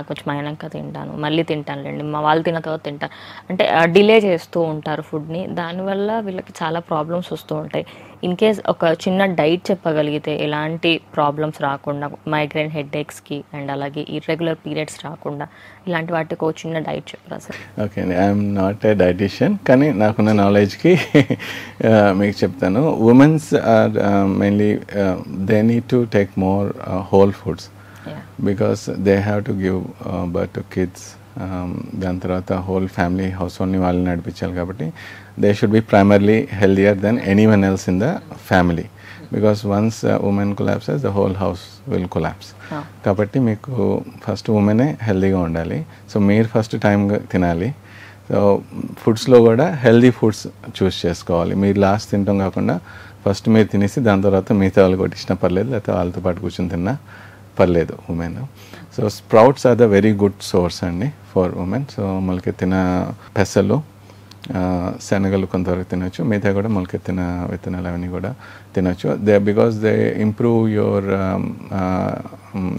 కొంచెం అయినాక తింటాను, మళ్ళీ తింటానులేండి, మా వాళ్ళు తినక తింటాను అంటే డిలే చేస్తూ ఉంటారు ఫుడ్ని. దానివల్ల వీళ్ళకి చాలా ప్రాబ్లమ్స్ వస్తూ ఉంటాయి. ఇన్ కేస్ ఒక చిన్న డైట్ చెప్పగలిగితే ఎలాంటి ప్రాబ్లమ్స్ రాకుండా, మైగ్రేన్ హెడేక్స్కి అండ్ అలాగే ఇర్రెగ్యులర్ పీరియడ్స్ రాకుండా ఇలాంటి వాటికి ఒక చిన్న డైట్ చెప్పరా సార్? ఓకే అండి, ఐఎమ్ నాట్ ఏ డైటీషియన్, కానీ నాకున్న నాలెడ్జ్కి మీకు చెప్తాను. Women's are mainly they need to take more whole foods because they have to give birth to kids, దాని తర్వాత హోల్ ఫ్యామిలీ హౌస్ హోల్డ్ని వాళ్ళు నడిపించాలి. కాబట్టి they should be primarily healthier than anyone else in the family, because once women collapses the whole house will collapse. కాబట్టి మీకు ఫస్ట్ ఉమెనే హెల్దీగా ఉండాలి. సో మీరు ఫస్ట్ టైంగా తినాలి. సో ఫుడ్స్లో కూడా హెల్దీ ఫుడ్స్ చూస్ చేసుకోవాలి. మీరు లాస్ట్ తినటం కాకుండా ఫస్ట్ మీరు తినేసి దాని తర్వాత మిగతా వాళ్ళు కొట్టించినా పర్లేదు, లేకపోతే వాళ్ళతో పాటు కూర్చొని తిన్నా పర్లేదు women. So sprouts are the very good source అండి ఫర్ ఉమెన్. సో మొలకెత్తిన పెసలు, శనగలు కొంతవరకు తినొచ్చు, మిగతా కూడా మొలకెత్తిన విత్తనాలు అవన్నీ కూడా తినొచ్చు. Because they improve your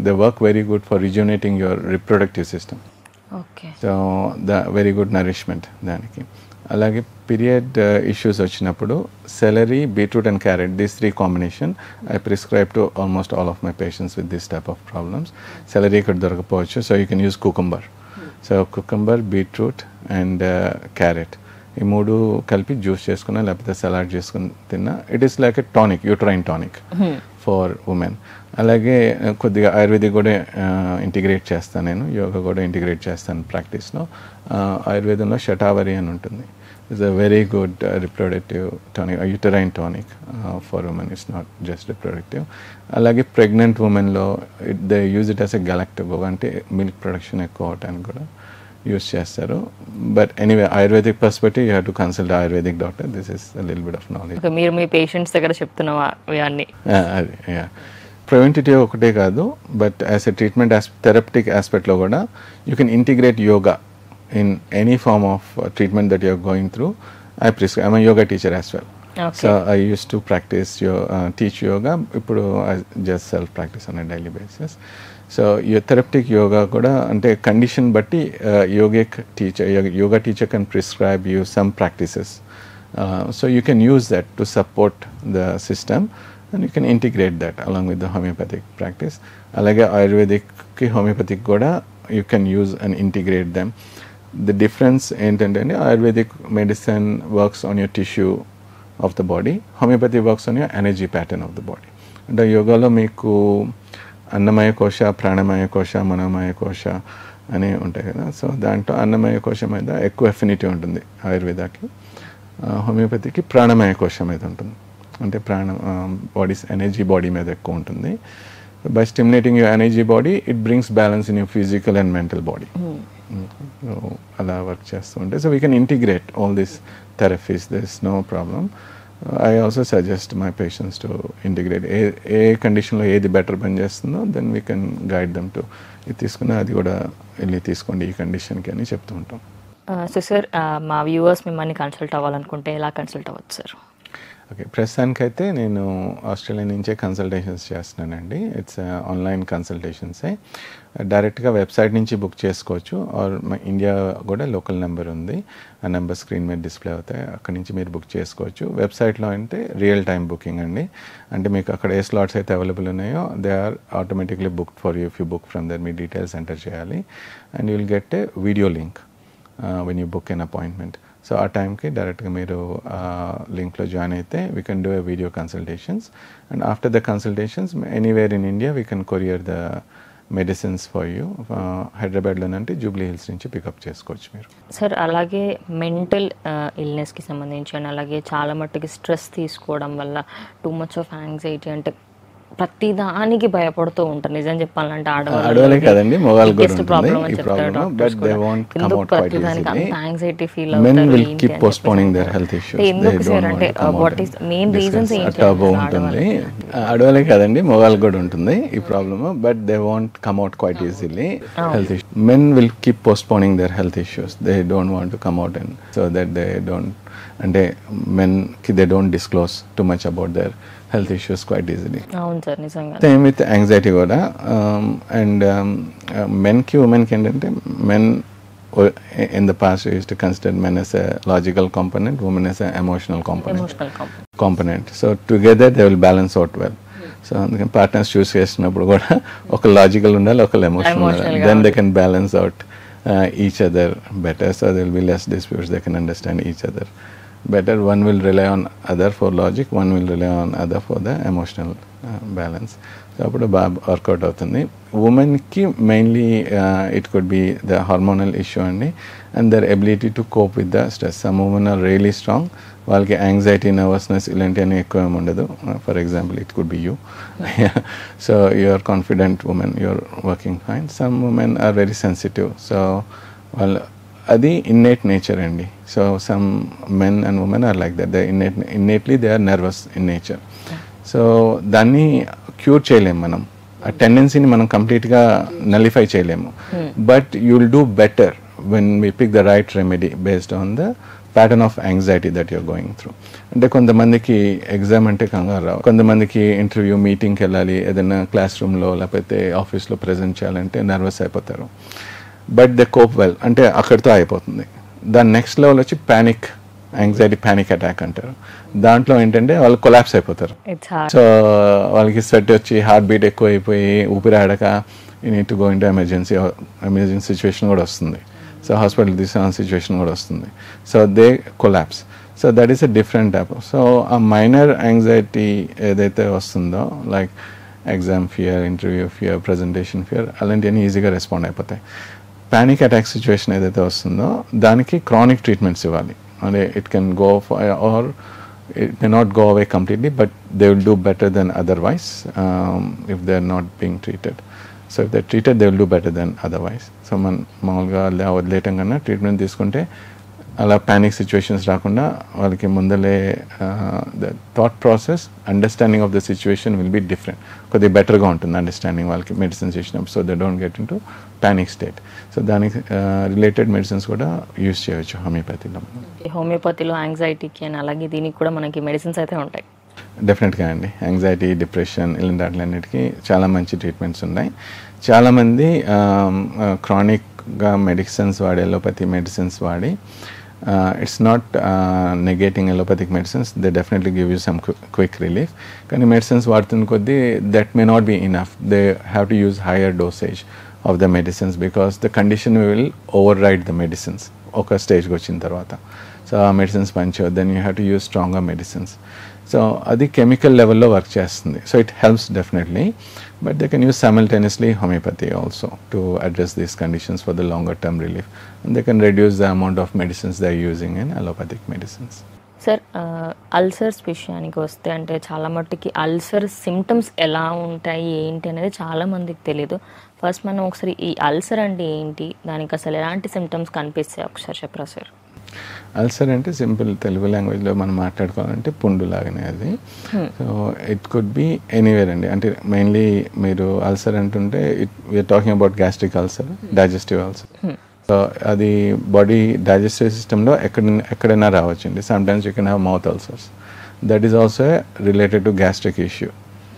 they work very good for rejuvenating your reproductive system. Okay, so the very good nourishment దానికి. అలాగే పీరియడ్ ఇష్యూస్ వచ్చినప్పుడు celery, beetroot and carrot, these 3 combination I prescribe to almost all of my patients with this type of problems. Celery ఇక్కడ దొరకపోవచ్చు, so you can use cucumber. So cucumber, beetroot and carrot, ఈ 3 కలిపి జ్యూస్ చేసుకున్నా లేకపోతే సలాడ్ చేసుకుని తిన్నా, it is like a tonic, uterine tonic for women. అలాగే కొద్దిగా ఆయుర్వేదిక్ కూడా ఇంటిగ్రేట్ చేస్తాను నేను, యోగా కూడా ఇంటిగ్రేట్ చేస్తాను ప్రాక్టీస్లో. ఆయుర్వేదంలో శతావరి అని ఉంటుంది. It's a very good reproductive tonic, a uterine tonic for women. It's not just reproductive. అలాగే ప్రెగ్నెంట్ ఉమెన్లో they use it as a galactago, అంటే మిల్క్ ప్రొడక్షన్ ఎక్కువ అవటానికి కూడా యూజ్ చేస్తారు. But anyway ayurvedic perspective you have to consult ayurvedic doctor. This is a little bit of knowledge. మీరు మీ పేషెంట్స్ దగ్గర చెప్తున్నావా ఇవన్నీ? అది ప్రివెంటివ్ ఒకటే కాదు, but as a treatment therapeutic ఆస్పెక్ట్లో కూడా you can integrate yoga in any form of treatment that you are going through. I'm a yoga teacher as well. Okay. So I used to practice teach yoga. Ippudu I just self practice on a daily basis. So your therapeutic yoga kuda ante condition batti yoga teacher can prescribe you some practices. So you can use that to support the system, and you can integrate that along with the homeopathic practice. Alage ayurvedic ki homeopathic kuda you can use and integrate them. The difference ఏంటంటే ayurvedic medicine works on your tissue of the body, homeopathy works on your energy pattern of the body. అంటే యోగాలో మీకు అన్నమయ కోశ, ప్రాణమయ కోశ, మనోమయ కోశ అని ఉంటాయి కదా. సో దాంట్లో అన్నమయ కోశం మీద ఎక్కువ ఎఫినిటీ ఉంటుంది ఆయుర్వేదాకి, హోమియోపతికి ప్రాణమయ కోశం మీద ఉంటుంది, అంటే బాడీస్ ఎనర్జీ బాడీ మీద ఎక్కువ ఉంటుంది. By stimulating your energy body, it brings balance in your physical and mental body. So, ala work chestunte. So we can integrate all these therapies. There is no problem. I also suggest my patients to integrate. A condition lo edi better pan chestundo, then we can guide them to ఇది తీసుకున్నా అది కూడా వెళ్ళి తీసుకోండి ఈ కండిషన్కి అని చెప్తూ ఉంటాం. సో సార్ మా వ్యూవర్స్ మిమ్మల్ని కన్సల్ట్ అవ్వాలనుకుంటే ఎలా కన్సల్ట్ అవ్వచ్చు సార్? ఓకే, ప్రస్తుతానికైతే నేను ఆస్ట్రేలియా నుంచే కన్సల్టేషన్స్ చేస్తున్నానండి. ఇట్స్ ఆన్లైన్ కన్సల్టేషన్సే. డైరెక్ట్గా వెబ్సైట్ నుంచి బుక్ చేసుకోవచ్చు, ఆర్ ఇండియా కూడా లోకల్ నెంబర్ ఉంది, ఆ నెంబర్ స్క్రీన్ మీద డిస్ప్లే అవుతాయి, అక్కడి నుంచి మీరు బుక్ చేసుకోవచ్చు. వెబ్సైట్లో అంటే రియల్ టైం బుకింగ్ అండి, అంటే మీకు అక్కడ ఏ స్లాట్స్ అయితే అవైలబుల్ ఉన్నాయో they are automatically booked for you. If you book from their మీ డీటెయిల్స్ ఎంటర్ చేయాలి and you will get a video link when you book an appointment. So ఆ టైంకి డైరెక్ట్గా మీరు లింక్లో జాయిన్ అయితే we can do a video consultations and after the consultations anywhere in India we can courier the medicines for you. హైదరాబాద్లోనంటే జూబ్లీ హిల్స్ నుంచి పికప్ చేసుకోవచ్చు మీరు. సార్ అలాగే మెంటల్ ఇల్నెస్కి సంబంధించి అండ్ అలాగే చాలా మట్టుకి స్ట్రెస్ తీసుకోవడం వల్ల టూ మచ్ ఆఫ్ యాంగ్జైటీ, అంటే ప్రతి దానికి భయపడుతూ ఉంటారు. నిజం చెప్పాలంటే ఆడవాళ్ళే కదండి, మగవాళ్ళు కూడా ఉంటుంది ఈ problem, but they want come out quite easily. Anxiety feel Men అవుతారు. will keep postponing their health issues. ఎందుకు సార్, అంటే వాట్ ఈస్ మెయిన్ రీజన్స్ ఏంటి? ఉంటుంది, ఆడవాళ్ళే కదండి, మగవాళ్ళు కూడా ఉంటుంది ఈ problem, but they want come out quite easily health issues. Men will keep postponing their health issues. They don't want to come out and so that they don't, అంటే men they don't disclose too much about their health issues quite easily. అవును సార్, నిజంగా. సేమ్ విత్ యాంగ్జైటీ కూడా. అండ్ మెన్కి ఉమెన్కి ఏంటంటే men in the past we used to consider men as a logical component, women as a emotional component. So together they will balance out well. సో అందుకని పార్ట్నర్స్ చూస్ చేసినప్పుడు కూడా ఒక లాజికల్ ఉండాలి, ఒక ఎమోషనల్ ఉండాలి, then they can balance out each other better, so there will be less disputes, they can understand each other better. One will rely on other for logic, one will rely on other for the emotional balance. So అప్పుడు బాగా వర్కౌట్ అవుతుంది. ఉమెన్కి mainly it could be the hormonal issue అండి, and their ability to cope with the stress. Some women are really strong, వాళ్ళకి యాంగ్జైటీ, నర్వస్నెస్ ఇలాంటివన్నీ ఎక్కువ ఏమి ఉండదు. For example it could be you. So you are confident women, you are working fine. Some women are very sensitive, so వాళ్ళు అది ఇన్నేట్ నేచర్ అండి. So some men and women are like that, they innately they are nervous in nature. So దాన్ని క్యూర్ చేయలేము మనం, ఆ టెండెన్సీని మనం కంప్లీట్గా నలిఫై చేయలేము, but you will do better when we pick the right remedy based on the pattern of anxiety that you're going through. అంటే కొంతమందికి ఎగ్జామ్ అంటే కంగారు రావు, కొంతమందికి ఇంటర్వ్యూ మీటింగ్కి వెళ్ళాలి, ఏదైనా క్లాస్ రూమ్లో లేకపోతే ఆఫీస్లో ప్రజెంట్ చేయాలంటే నర్వస్ అయిపోతారు, బట్ దే కోప్ వెల్, అంటే అక్కడితో అయిపోతుంది. దాని నెక్స్ట్ లెవెల్ వచ్చి ప్యానిక్, యాంగ్జైటీ ప్యానిక్ అటాక్ అంటారు. దాంట్లో ఏంటంటే వాళ్ళు కొలాప్స్ అయిపోతారు. సో వాళ్ళకి స్వెట్ వచ్చి హార్ట్ బీట్ ఎక్కువ అయిపోయి ఊపిరాడక you need to go into emergency situation కూడా వస్తుంది. సో హాస్పిటల్ తీసుకున్న సిచ్యువేషన్ కూడా వస్తుంది. So they collapse. So that is a different type. So ఆ మైనర్ యాంగ్జైటీ ఏదైతే వస్తుందో, like exam fear, interview fear, presentation fear, అలాంటివన్నీ ఈజీగా రెస్పాండ్ అయిపోతాయి. పానిక్ అటాక్ సిచ్యువేషన్ ఏదైతే వస్తుందో దానికి క్రానిక్ ట్రీట్మెంట్స్ ఇవ్వాలి. అంటే it can go or it may not go away completely, but they will do better than otherwise if they are not being treated. So if they treated they will do better than otherwise. So మనం మామూలుగా వదిలేయటం కన్నా ట్రీట్మెంట్ తీసుకుంటే అలా ప్యానిక్ సిచ్యువేషన్స్ రాకుండా వాళ్ళకి ముందలే the thought process, understanding of the situation will be different, కొద్దిగా బెటర్గా ఉంటుంది అండర్స్టాండింగ్ వాళ్ళకి మెడిసిన్స్ ఇచ్చినప్పుడు. So they don't get into panic state. So దానికి రిలేటెడ్ మెడిసిన్స్ కూడా యూజ్ చేయవచ్చు హోమియోపతిలో. హోమియోపతిలో యాంగ్జైటీకి అని అలాగే దీనికి కూడా మనకి మెడిసిన్స్ అయితే ఉంటాయి. డెఫినెట్గా అండి, యాంగ్జైటీ, డిప్రెషన్ ఇలాంటి వాటిలన్నిటికీ చాలా మంచి ట్రీట్మెంట్స్ ఉన్నాయి. చాలామంది క్రానిక్గా మెడిసిన్స్ వాడి, ఎలోపతి మెడిసిన్స్ వాడి, it's not negating allopathic medicines, they definitely give you some quick relief. కానీ మెడిసిన్స్ వాడుతున్న కొద్దీ that may not be enough, they have to use higher dosage of the medicines because the condition will override the medicines ఒక స్టేజ్కి వచ్చిన తర్వాత. సో ఆ మెడిసిన్స్ పనిచేయవు, then you have to use stronger medicines. So అది కెమికల్ లెవెల్లో వర్క్ చేస్తుంది. So it helps definitely, but they can use simultaneously homeopathy also to address these conditions for the longer term relief, and they can reduce the amount of medicines they are using in allopathic medicines. Sir ulcers విషయానికి వస్తే, అంటే చాలా మట్టుకి అల్సర్ సిమ్టమ్స్ ఎలా ఉంటాయి ఏంటి అనేది చాలా మందికి తెలియదు. ఫస్ట్ మనం ఒకసారి ఈ అల్సర్ అంటే ఏంటి, దానికి అసలు ఎలాంటి సిమ్టమ్స్ కనిపిస్తాయి ఒకసారి చెప్పరా సార్? అల్సర్ అంటే సింపుల్ తెలుగు లాంగ్వేజ్లో మనం మాట్లాడుకోవాలంటే పుండు లాగానే అది. So it could be anywhere అండి. అంటే మెయిన్లీ మీరు అల్సర్ అంటుంటే we are talking about gastric ulcer, digestive ulcer. So అది బాడీ డైజెస్టివ్ సిస్టంలో ఎక్కడైనా రావచ్చండి. Sometimes you can have mouth ulcers, that is also related to gastric issue.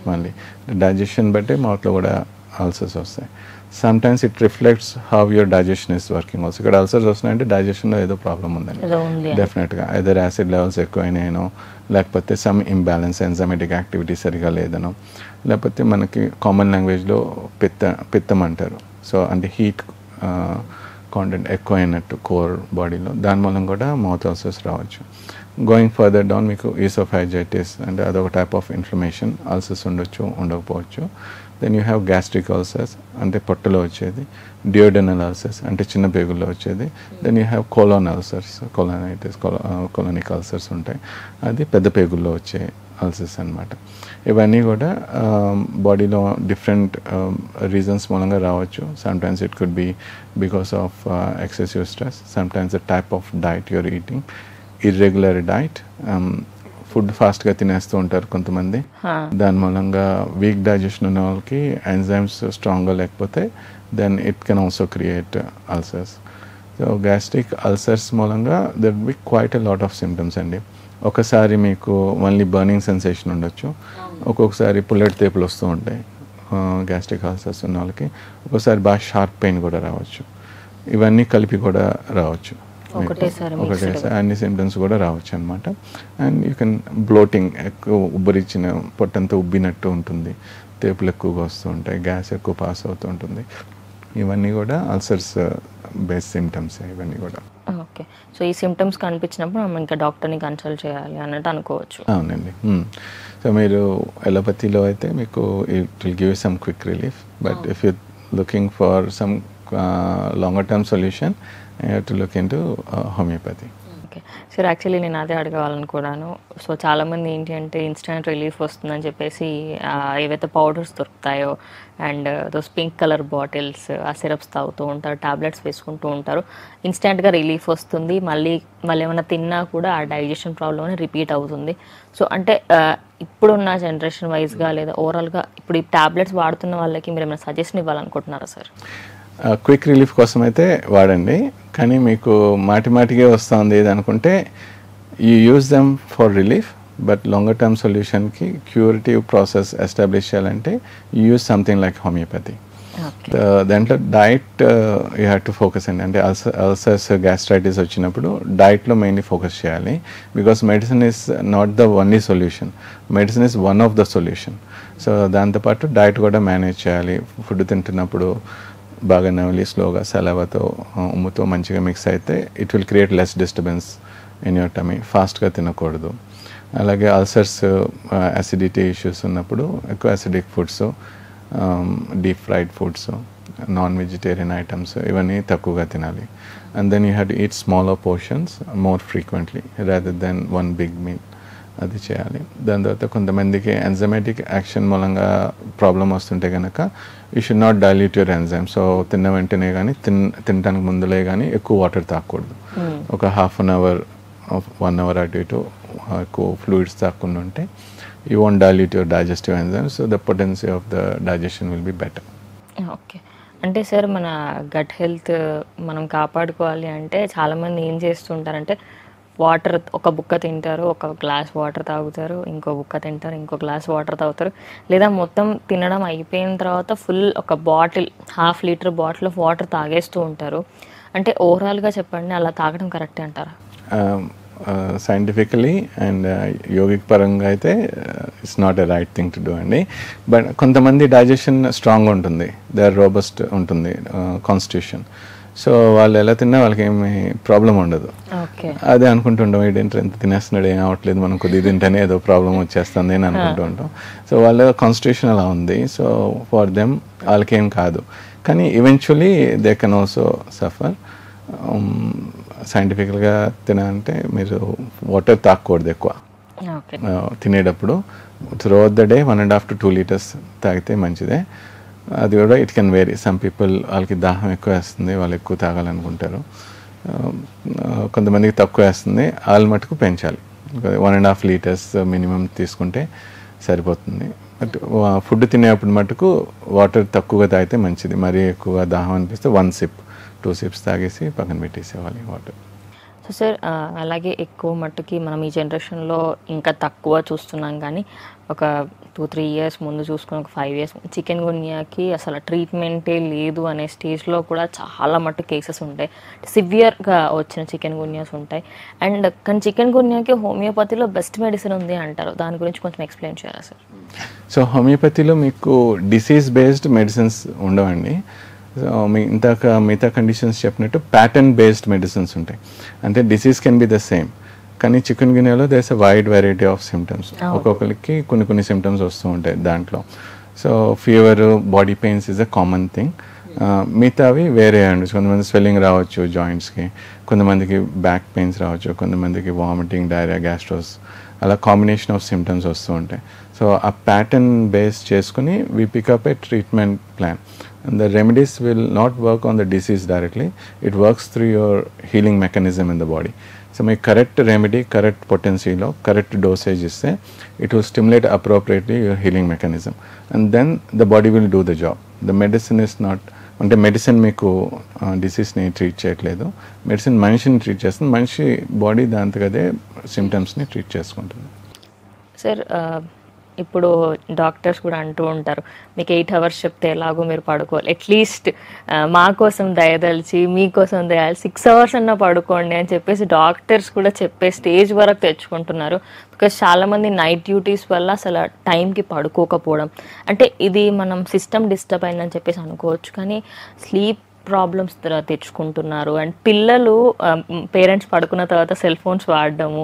మళ్ళీ డైజెషన్ బట్టి మౌత్లో కూడా అల్సర్స్ వస్తాయి. Sometimes it reflects how your digestion is working also. ఇక్కడ అల్సర్స్ వస్తున్నాయంటే డైజెషన్లో ఏదో ప్రాబ్లం ఉందండి డెఫినెట్గా. ఐదర్ యాసిడ్ లెవెల్స్ ఎక్కువైనాయనో, లేకపోతే సమ్ ఇంబ్యాలెన్స్ ఎంజైమెటిక్ యాక్టివిటీ సరిగా లేదనో, లేకపోతే మనకి కామన్ లాంగ్వేజ్లో పిత్తం అంటారు. సో అంటే హీట్ కాంటెంట్ ఎక్కువైనట్టు కోర్ బాడీలో, దాని మూలం కూడా మౌత్ అల్సర్స్ రావచ్చు. గోయింగ్ ఫర్దర్ డౌన్ మీకు ఈసోఫైజైటిస్ అంటే అదొక టైప్ ఆఫ్ ఇన్ఫ్లమేషన్, అల్సర్స్ ఉండొచ్చు, ఉండకపోవచ్చు. Then you have gastric ulcers అంటే పొట్టలో వచ్చేది, డియోడెనల్ అల్సర్స్ అంటే చిన్న పేగుల్లో వచ్చేది. Then you have colon ulcers, colonitis, colonic ulcers ఉంటాయి, అది పెద్ద పేగుల్లో వచ్చే అల్సర్స్ అనమాట. ఇవన్నీ కూడా బాడీలో డిఫరెంట్ రీజన్స్ మూలంగా రావచ్చు. Sometimes it could be because of excessive stress, sometimes the type of diet you're eating, irregular diet, food ఫాస్ట్గా తినేస్తూ ఉంటారు కొంతమంది, దాని మూలంగా వీక్ డైజెషన్ ఉన్న వాళ్ళకి ఎంజైమ్స్ స్ట్రాంగ్గా లేకపోతే then it can also create ulcers. So gastric ulcers మూలంగా there be quite a lot of symptoms అండి. ఒకసారి మీకు ఓన్లీ బర్నింగ్ సెన్సేషన్ ఉండొచ్చు, ఒక్కొక్కసారి పుల్లటి తేపులు వస్తూ ఉంటాయి గ్యాస్ట్రిక్ అల్సర్స్ ఉన్న వాళ్ళకి, ఒక్కోసారి బాగా షార్ప్ పెయిన్ కూడా రావచ్చు. ఇవన్నీ కలిపి కూడా రావచ్చు, ఒకటేసారి అన్ని సిమ్టమ్స్ కూడా రావచ్చు అనమాట. అండ్ యూ కెన్ బ్లోటింగ్, ఎక్కువ ఉబ్బరిచ్చిన పొట్టంతా ఉబ్బినట్టు ఉంటుంది, తేపులు ఎక్కువగా వస్తూ ఉంటాయి, గ్యాస్ ఎక్కువ పాస్ అవుతూ ఉంటుంది. ఇవన్నీ కూడా అల్సర్స్ బేస్ సిమ్టమ్స్ ఇవన్నీ కూడా. ఓకే, సో ఈ సిమ్టమ్స్ కనిపించినప్పుడు మనం ఇంకా డాక్టర్ని కన్సల్ట్ చేయాలి అన్నట్టు అనుకోవచ్చు. అవునండి. సో మీరు ఎలోపతిలో అయితే మీకు it will give some quick relief, but if you looking for some longer term solution you have to look in to homeopathy. Okay sir, actually నేను అదే అడగాలనుకున్నాను. సో చాలామంది ఏంటి అంటే ఇన్స్టెంట్ రిలీఫ్ వస్తుందని చెప్పేసి ఏవైతే పౌడర్స్ దొరుకుతాయో and those pink colour bottles, ఆ సిరప్స్ తాగుతూ ఉంటారు, టాబ్లెట్స్ వేసుకుంటూ ఉంటారు, ఇన్స్టెంట్గా రిలీఫ్ వస్తుంది, మళ్ళీ ఏమైనా తిన్నా కూడా ఆ డైజెషన్ ప్రాబ్లమ్ రిపీట్ అవుతుంది. సో అంటే ఇప్పుడున్న జనరేషన్ వైజ్గా లేదా ఓవరాల్గా ఇప్పుడు ఈ టాబ్లెట్స్ వాడుతున్న వాళ్ళకి మీరు ఏమైనా సజెషన్ ఇవ్వాలనుకుంటున్నారా సార్? క్విక్ రిలీఫ్ కోసం అయితే వాడండి, కానీ మీకు మాటిమాటిగా వస్తుంది ఇది అనుకుంటే you use them for relief, but longer term సొల్యూషన్కి క్యూరిటివ్ ప్రాసెస్ ఎస్టాబ్లిష్ చేయాలంటే you use something like homeopathy. దాంట్లో diet you have to focus అండి. అంటే అల్సర్స్ గ్యాస్ట్రైటిస్ వచ్చినప్పుడు డైట్లో మెయిన్లీ ఫోకస్ చేయాలి, because medicine is not the only solution, medicine is one of the solution. So దాంతోపాటు డైట్ కూడా మేనేజ్ చేయాలి. ఫుడ్ తింటున్నప్పుడు బాగా నవలి స్లోగా సలవాతో ఉమ్ముతో మంచిగా మిక్స్ అయితే it will create less disturbance in your tummy. ఫాస్ట్గా తినకూడదు. అలాగే అల్సర్స్ అసిడిటీ ఇష్యూస్ ఉన్నప్పుడు ఎక్కువ acidic foods, deep fried foods, non vegetarian items ఇవన్నీ తక్కువగా తినాలి. And then you have to eat smaller portions more frequently rather than one big meal, అది చేయాలి. దాని తర్వాత కొంతమందికి ఎంజైమెటిక్ యాక్షన్ మూలంగా ప్రాబ్లం వస్తుంటే కనుక you should not dilute your enzyme. So తిన్న వెంటనే కానీ తినడానికి ముందులే కానీ ఎక్కువ వాటర్ తాగకూడదు. ఒక హాఫ్ అన్ అవర్ 1 hour అటు ఇటు ఎక్కువ ఫ్లూయిడ్స్ తాగకుండా ఉంటే you won't dilute your digestive enzyme, so the potency of the digestion will be better. Okay, అంటే సార్ మన గట్ హెల్త్ మనం కాపాడుకోవాలి అంటే చాలామంది ఏం చేస్తుంటారంటే వాటర్ ఒక బుక్క తింటారు, ఒక గ్లాస్ వాటర్ తాగుతారు, ఇంకో బుక్క తింటారు, ఇంకో గ్లాస్ వాటర్ తాగుతారు, లేదా మొత్తం తినడం అయిపోయిన తర్వాత ఫుల్ ఒక bottle 1/2 litre bottle of water తాగేస్తూ ఉంటారు. అంటే ఓవరాల్గా చెప్పండి, అలా తాగడం కరెక్టే అంటారా? సైంటిఫికలీ అండ్ యోగిక్ పరంగా అయితే it's not a right thing to do అండి. బట్ కొంతమంది డైజెషన్ స్ట్రాంగ్ ఉంటుంది, దే ఆర్ రోబస్ట్ ఉంటుంది కాన్స్టిట్యూషన్, సో వాళ్ళు ఎలా తిన్నా వాళ్ళకి ఏమి ప్రాబ్లం ఉండదు. అదే అనుకుంటుంటాం ఏంటంటే ఎంత తినేస్తున్నాడు ఏం అవ్వట్లేదు, మనం కొద్దిగా తింటేనే ఏదో ప్రాబ్లం వచ్చేస్తుంది అని అనుకుంటూ ఉంటాం. సో వాళ్ళ కాన్స్టిట్యూషన్ అలా ఉంది, సో ఫర్ దెమ్ వాళ్ళకేం కాదు, కానీ eventually they can also suffer. సైంటిఫికల్గా తినాలంటే మీరు వాటర్ తాగకూడదు ఎక్కువ తినేటప్పుడు. Throughout the day 1.5 to 2 liters తాగితే మంచిదే. అది కూడా it can vary, some people వాళ్ళకి దాహం ఎక్కువ వేస్తుంది, వాళ్ళు ఎక్కువ తాగాలనుకుంటారు, కొంతమందికి తక్కువ వేస్తుంది, వాళ్ళ మటుకు పెంచాలి. 1.5 liters మినిమం తీసుకుంటే సరిపోతుంది. బట్ ఫుడ్ తినేటప్పుడు మటుకు వాటర్ తక్కువగా తాగితే మంచిది. మరీ ఎక్కువ దాహం అనిపిస్తే 1 sip 2 sips తాగేసి పక్కన పెట్టేసేవాలి వాటర్. సో సార్ అలాగే ఎక్కువ మట్టుకి మనం ఈ జనరేషన్లో ఇంకా తక్కువ చూస్తున్నాం, కానీ ఒక 2-3 ఇయర్స్ ముందు చూసుకుని ఒక 5 ఇయర్స్ చికెన్ గున్యాకి అసలు ట్రీట్మెంటే లేదు అనే స్టేజ్లో కూడా చాలా మట్టు కేసెస్ ఉంటాయి, సివియర్గా వచ్చిన చికెన్ గున్యాస్ ఉంటాయి. అండ్ కానీ చికెన్ గున్యాకి హోమియోపతిలో బెస్ట్ మెడిసిన్ ఉంది అంటారు, దాని గురించి కొంచెం ఎక్స్ప్లెయిన్ చేయాలా సార్? సో హోమియోపతిలో మీకు డిసీజ్ బేస్డ్ మెడిసిన్స్ ఉండవండి. సో మిగతా కండిషన్స్ చెప్పినట్టు ప్యాటర్న్ బేస్డ్ మెడిసిన్స్ ఉంటాయి. అంటే disease can be the same, కానీ చికెన్ గున్యాలో there's a wide variety of symptoms. ఒక్కొక్కరికి కొన్ని సిమ్టమ్స్ వస్తూ ఉంటాయి దాంట్లో. So fever, body pains is a common thing. మిగతావి వేరే అండి. కొంతమంది స్వెల్లింగ్ రావచ్చు జాయింట్స్కి, కొంతమందికి బ్యాక్ పెయిన్స్ రావచ్చు, కొంతమందికి వామిటింగ్, డైరియా, గ్యాస్ట్రోస్, అలా కాంబినేషన్ ఆఫ్ సిమ్టమ్స్ వస్తూ ఉంటాయి. సో ఆ ప్యాటర్న్ బేస్ చేసుకుని we pick up a treatment plan. And the remedies will not work on the disease directly, it works through your healing mechanism in the body. So my correct remedy, correct potency lo, correct dosage is say, it will stimulate appropriately your healing mechanism, and then the body will do the job. The medicine is not, అంటే మెడిసిన్ మీకు డిసీజ్ని ట్రీట్ చేయట్లేదు, మెడిసిన్ మనిషిని ట్రీట్ చేస్తుంది, మనిషి బాడీ దాంతకదే సిమ్టమ్స్ని ట్రీట్ చేసుకుంటుంది. సార్ ఇప్పుడు డాక్టర్స్ కూడా అంటూ ఉంటారు, మీకు 8 hours చెప్తే ఎలాగో మీరు పడుకోవాలి, అట్లీస్ట్ మా కోసం దయదలిచి మీకోసం దయాలి 6 hours అన్నా పడుకోండి అని చెప్పేసి డాక్టర్స్ కూడా చెప్పే స్టేజ్ వరకు తెచ్చుకుంటున్నారు. బికాస్ చాలామంది నైట్ డ్యూటీస్ వల్ల అసలు టైంకి పడుకోకపోవడం, అంటే ఇది మనం సిస్టమ్ డిస్టర్బ్ అయిందని చెప్పేసి అనుకోవచ్చు, కానీ స్లీప్ ప్రాబ్లమ్స్ తెచ్చుకుంటున్నారు. అండ్ పిల్లలు పేరెంట్స్ పడుకున్న తర్వాత సెల్ ఫోన్స్ వాడడము,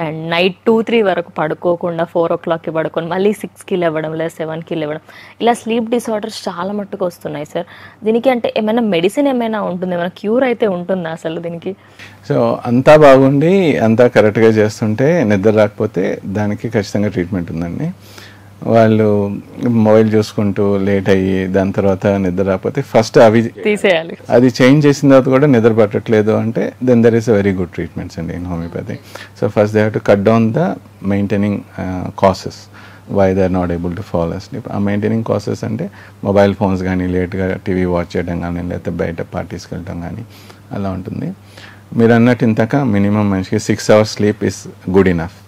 అండ్ నైట్ 2-3 వరకు పడుకోకుండా 4 o'clockకి పడుకొని మళ్ళీ 6కి లేవడం లేదా 7కి లేవడం, ఇలా స్లీప్ డిసార్డర్స్ చాలా మట్టుకు వస్తున్నాయి సార్. దీనికి అంటే ఏమైనా మెడిసిన్ ఏమైనా ఉంటుంది, ఏమైనా క్యూర్ అయితే ఉంటుందా అసలు దీనికి? సో అంతా బాగుండి అంతా కరెక్ట్గా చేస్తుంటే నిద్ర రాకపోతే దానికి ఖచ్చితంగా ట్రీట్మెంట్ ఉందండి. వాళ్ళు మొబైల్ చూసుకుంటూ లేట్ అయ్యి దాని తర్వాత నిద్ర రాకపోతే ఫస్ట్ అవి తీసేయాలి, అది చేంజ్ చేసిన తర్వాత కూడా నిద్ర పట్టట్లేదు అంటే then there is a very good treatments అండి in homeopathy. So first they have to cut down the maintaining cases why they are not able to fall asleep. ఆ మెయింటైనింగ్ కాసెస్ అంటే మొబైల్ ఫోన్స్ కానీ, లేట్గా టీవీ వాచ్ చేయడం కానీ, లేకపోతే బయట పార్టీస్కి వెళ్ళడం కానీ అలా ఉంటుంది. మీరు అన్నట్టు ఇంతక మినిమం మనిషికి 6 hours sleep is good enough.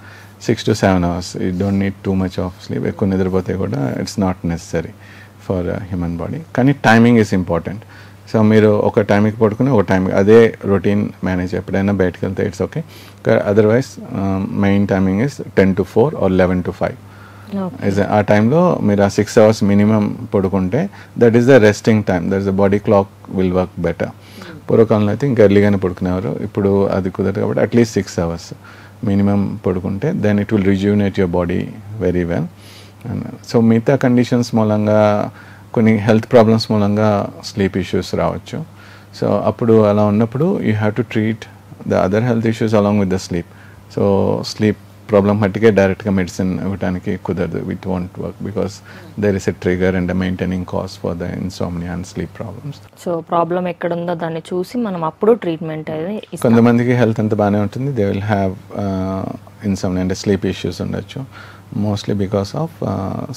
6 to 7 hours, you don't need too much of sleep. ఎక్కువ నిద్రపోతే కూడా it's not necessary for human body. కానీ టైమింగ్ ఈజ్ ఇంపార్టెంట్. సో మీరు ఒక టైంకి పడుకుని ఒక టైం అదే రొటీన్ మేనేజ్, ఎప్పుడైనా బయటకు వెళ్తే it's okay. Otherwise main timing is 10 to 4 or 11 to 5. ఆ టైంలో మీరు ఆ 6 hours మినిమం పడుకుంటే that is the resting time, that is the body clock will work better. పూర్వకాలంలో అయితే ఇంకా ఎర్లీగానే పడుకునేవారు, ఇప్పుడు అది కుదరదు కాబట్టి అట్లీస్ట్ 6 hours మినిమం పడుకుంటే then it will rejuvenate your body very well. So మిగతా కండిషన్స్ మూలంగా కొన్ని హెల్త్ ప్రాబ్లమ్స్ మూలంగా స్లీప్ ఇష్యూస్ రావచ్చు. సో అప్పుడు అలా ఉన్నప్పుడు you have to treat the other health issues along with the sleep. So sleep problem మట్టికే డైరెక్ట్గా మెడిసిన్ ఇవ్వడానికి కుదరదు, it won't work because there is a trigger and a maintaining cause for the insomnia and sleep problems. So problem ఎక్కడ ఉందో దాన్ని చూసి మనం అప్పుడు ట్రీట్మెంట్ అనేది. కొంతమందికి హెల్త్ అంతా బాగానే ఉంటుంది, దే విల్ హ్యావ్ ఇన్సోమ్నియా అంటే స్లీప్ ఇష్యూస్ ఉండొచ్చు, mostly because of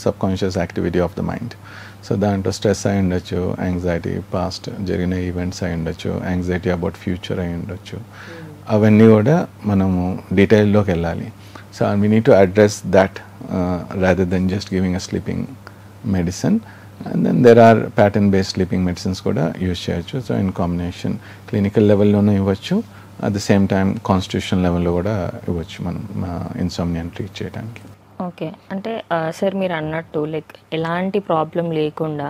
sub conscious activity of the mind. So దాంట్లో స్ట్రెస్ అయి ఉండొచ్చు, యాంగ్జైటీ పాస్ట్ జరిగిన ఈవెంట్స్ అయి ఉండొచ్చు, యాంగ్జైటీ అబౌట్ ఫ్యూచర్ అయి ఉండొచ్చు. అవన్నీ కూడా మనము డీటెయిల్లోకి వెళ్ళాలి. So we need to address that rather than just giving a sleeping medicine. And then there are pattern based sleeping medicines kuda use cheyachu. So in combination clinical level lo ivvachu, at the same time constitutional level lo kuda ivvachu manam insomnia treat cheyadaniki. Okay, అంటే సార్ మీరు అన్నట్టు లైక్ ఎలాంటి ప్రాబ్లం లేకుండా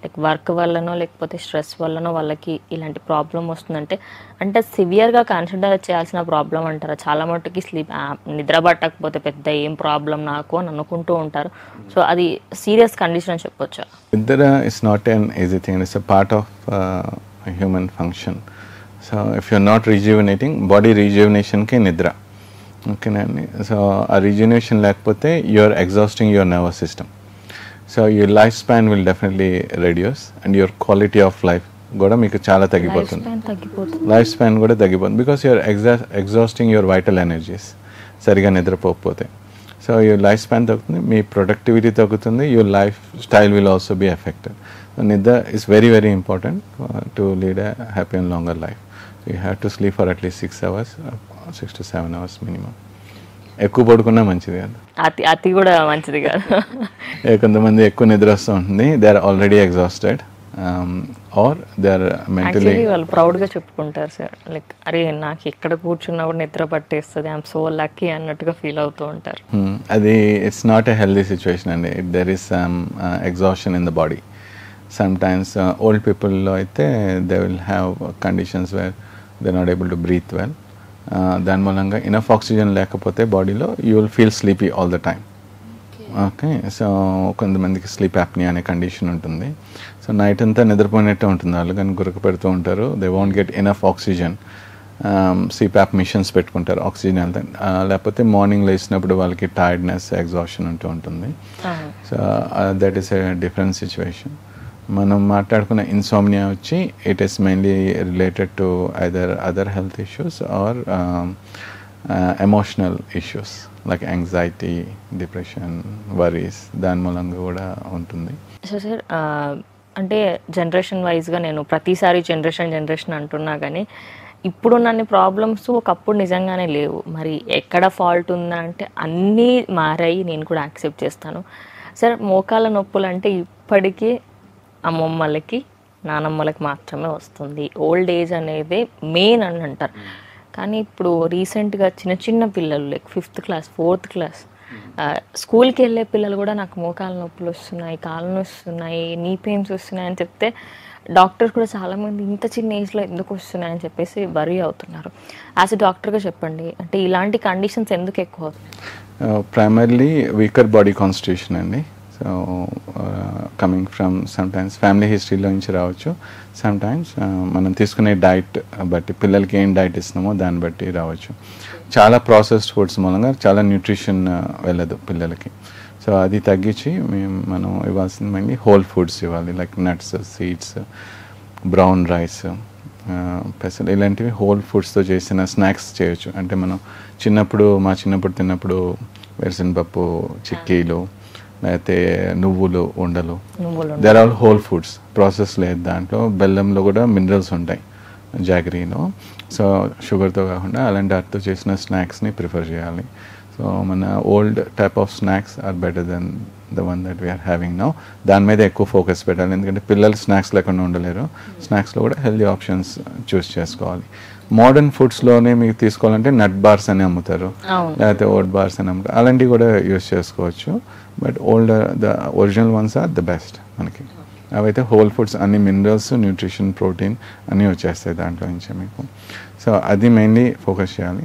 లైక్ వర్క్ వల్లనో లేకపోతే స్ట్రెస్ వల్లనో వాళ్ళకి ఇలాంటి ప్రాబ్లం వస్తుందంటే, అంటే సివియర్గా కన్సిడర్ చేయాల్సిన ప్రాబ్లం అంటారా? చాలా మట్టుకి స్లీప్ నిద్ర పట్టకపోతే పెద్ద ఏం ప్రాబ్లం నాకు అని అనుకుంటూ ఉంటారు. సో అది సీరియస్ కండిషన్ అని చెప్పొచ్చా? నిద్ర is not an easy thing, it's a part of human function. So if you're not rejuvenating, body రిజ్యూవినేషన్కి నిద్ర ఓకేనండి. సో ఆ రిజ్యూవినేషన్ లేకపోతే you're exhausting your nervous system. So your life span will definitely reduce and your quality of life కూడా మీకు చాలా తగ్గిపోతుంది. లైఫ్ స్పాన్ కూడా తగ్గిపోతుంది because you're exhausting your vital energies సరిగా నిద్రపోకపోతే. సో యువర్ లైఫ్ స్పాన్ తగ్గుతుంది, మీ ప్రొడక్టివిటీ తగ్గుతుంది, your life style will also be affected. So నిద్ర is very very important to lead a happy and longer life. You have to sleep for at least 6 hours, 6 to 7 hours minimum. ఎక్కువ పడుకున్నా మంచిది కాదు, అతి కూడా మంచిది కాదు. కొంతమంది ఎక్కువ నిద్ర వస్తూ ఉంటుంది, they are already exhausted or they are mentally. వాళ్ళు ప్రౌడ్గా చెప్పుకుంటారు సార్, లైక్ అరే నాకు ఎక్కడ కూర్చున్నప్పుడు నిద్ర పట్టేస్తుంది, ఐఎమ్ సో లక్కీ అన్నట్టుగా ఫీల్ అవుతూ ఉంటారు. అది it's not a healthy situation అండి. There is some exhaustion in the body. Sometimes old పీపుల్లో అయితే they will have conditions where they not able to breathe well. దాని మూలంగా ఇనఫ్ ఆక్సిజన్ లేకపోతే బాడీలో you will feel sleepy all the time. Okay, so కొంతమందికి స్లీప్ యాప్నియా అనే కండిషన్ ఉంటుంది. సో నైట్ అంతా నిద్రపోయినట్టే ఉంటుంది, వాళ్ళు కానీ గురక పెడుతూ ఉంటారు. They want get enough oxygen. CPAP machines పెట్టుకుంటారు ఆక్సిజన్ వెళ్తే, లేకపోతే మార్నింగ్ లేచినప్పుడు వాళ్ళకి టైర్డ్నెస్, ఎగ్జాషన్ ఉంటూ ఉంటుంది. So that is a different situation. మనం మాట్లాడుకున్న ఇన్సోమ్నియా వచ్చి it is mainly related to either other health issues or emotional issues like anxiety, depression, worries, దాని మూలంగా కూడా ఉంటుంది. సో సార్ అంటే జనరేషన్ వైజ్గా నేను ప్రతిసారి జనరేషన్ అంటున్నా కానీ ఇప్పుడున్న ప్రాబ్లమ్స్ ఒకప్పుడు నిజంగానే లేవు. మరి ఎక్కడ ఫాల్ట్ ఉందా అంటే అన్నీ మారాయి, నేను కూడా యాక్సెప్ట్ చేస్తాను. సార్ మోకాల నొప్పులు అంటే ఇప్పటికీ అమ్మమ్మలకి, నానమ్మలకి మాత్రమే వస్తుంది. ఓల్డ్ ఏజ్ అనేది మెయిన్ అని అంటారు. కానీ ఇప్పుడు రీసెంట్గా చిన్న పిల్లలు like 5th class 4th class స్కూల్కి వెళ్ళే పిల్లలు కూడా నాకు మోకాల నొప్పులు వస్తున్నాయి, కాళ్ళు వస్తున్నాయి, నీ పెయిన్స్ వస్తున్నాయి అని చెప్తే డాక్టర్స్ కూడా చాలామంది ఇంత చిన్న ఏజ్లో ఎందుకు వస్తున్నాయని చెప్పేసి వరీ అవుతున్నారు. యాజ్ ఎ డాక్టర్గా చెప్పండి, అంటే ఇలాంటి కండిషన్స్ ఎందుకు ఎక్కువ అవుతాయి? ప్రైమర్లీ వీకర్ బాడీ కాన్స్టిట్యూషన్ అండి. So coming from sometimes family హిస్టరీలో నుంచి రావచ్చు, సమ్టైమ్స్ మనం తీసుకునే డైట్ బట్టి, పిల్లలకి ఏం డైట్ ఇస్తున్నామో దాన్ని బట్టి రావచ్చు. చాలా ప్రాసెస్డ్ ఫుడ్స్ మూలంగా చాలా న్యూట్రిషన్ వెళ్ళదు పిల్లలకి. సో అది తగ్గించి మనం ఇవ్వాల్సింది హోల్ ఫుడ్స్ ఇవ్వాలి, like nuts, seeds, brown rice, పెసలు, ఇలాంటివి హోల్ ఫుడ్స్తో చేసిన స్నాక్స్ చేయొచ్చు. అంటే మనం మా చిన్నప్పుడు తిన్నప్పుడు వేరుశనగపప్పు చిక్కీలు, లేకపోతే నువ్వులు ఉండలు, they're all whole foods, process లేదు. దాంట్లో బెల్లంలో కూడా మినరల్స్ ఉంటాయి, జాగరీలో. సో షుగర్తో కాకుండా అలాంటి వాటితో చేసిన స్నాక్స్ని ప్రిఫర్ చేయాలి. సో మన old type of snacks are better than the one that we're having now. దాని మీద ఎక్కువ ఫోకస్ పెట్టాలి, ఎందుకంటే పిల్లలు స్నాక్స్ లేకుండా ఉండలేరు. స్నాక్స్లో కూడా హెల్దీ ఆప్షన్స్ చూస్ చేసుకోవాలి. మోడర్న్ ఫుడ్స్లోనే మీకు తీసుకోవాలంటే నట్ బార్స్ అని అమ్ముతారు, లేకపోతే ఓట్ బార్స్ అని అమ్ముతారు, అలాంటివి కూడా యూస్ చేసుకోవచ్చు. But the original ones are the best మనకి. అవైతే హోల్ ఫుడ్స్, అన్ని మినరల్స్, న్యూట్రిషన్, ప్రోటీన్ అన్నీ వచ్చేస్తాయి దాంట్లో నుంచి మీకు. సో అది మెయిన్లీ ఫోకస్ చేయాలి.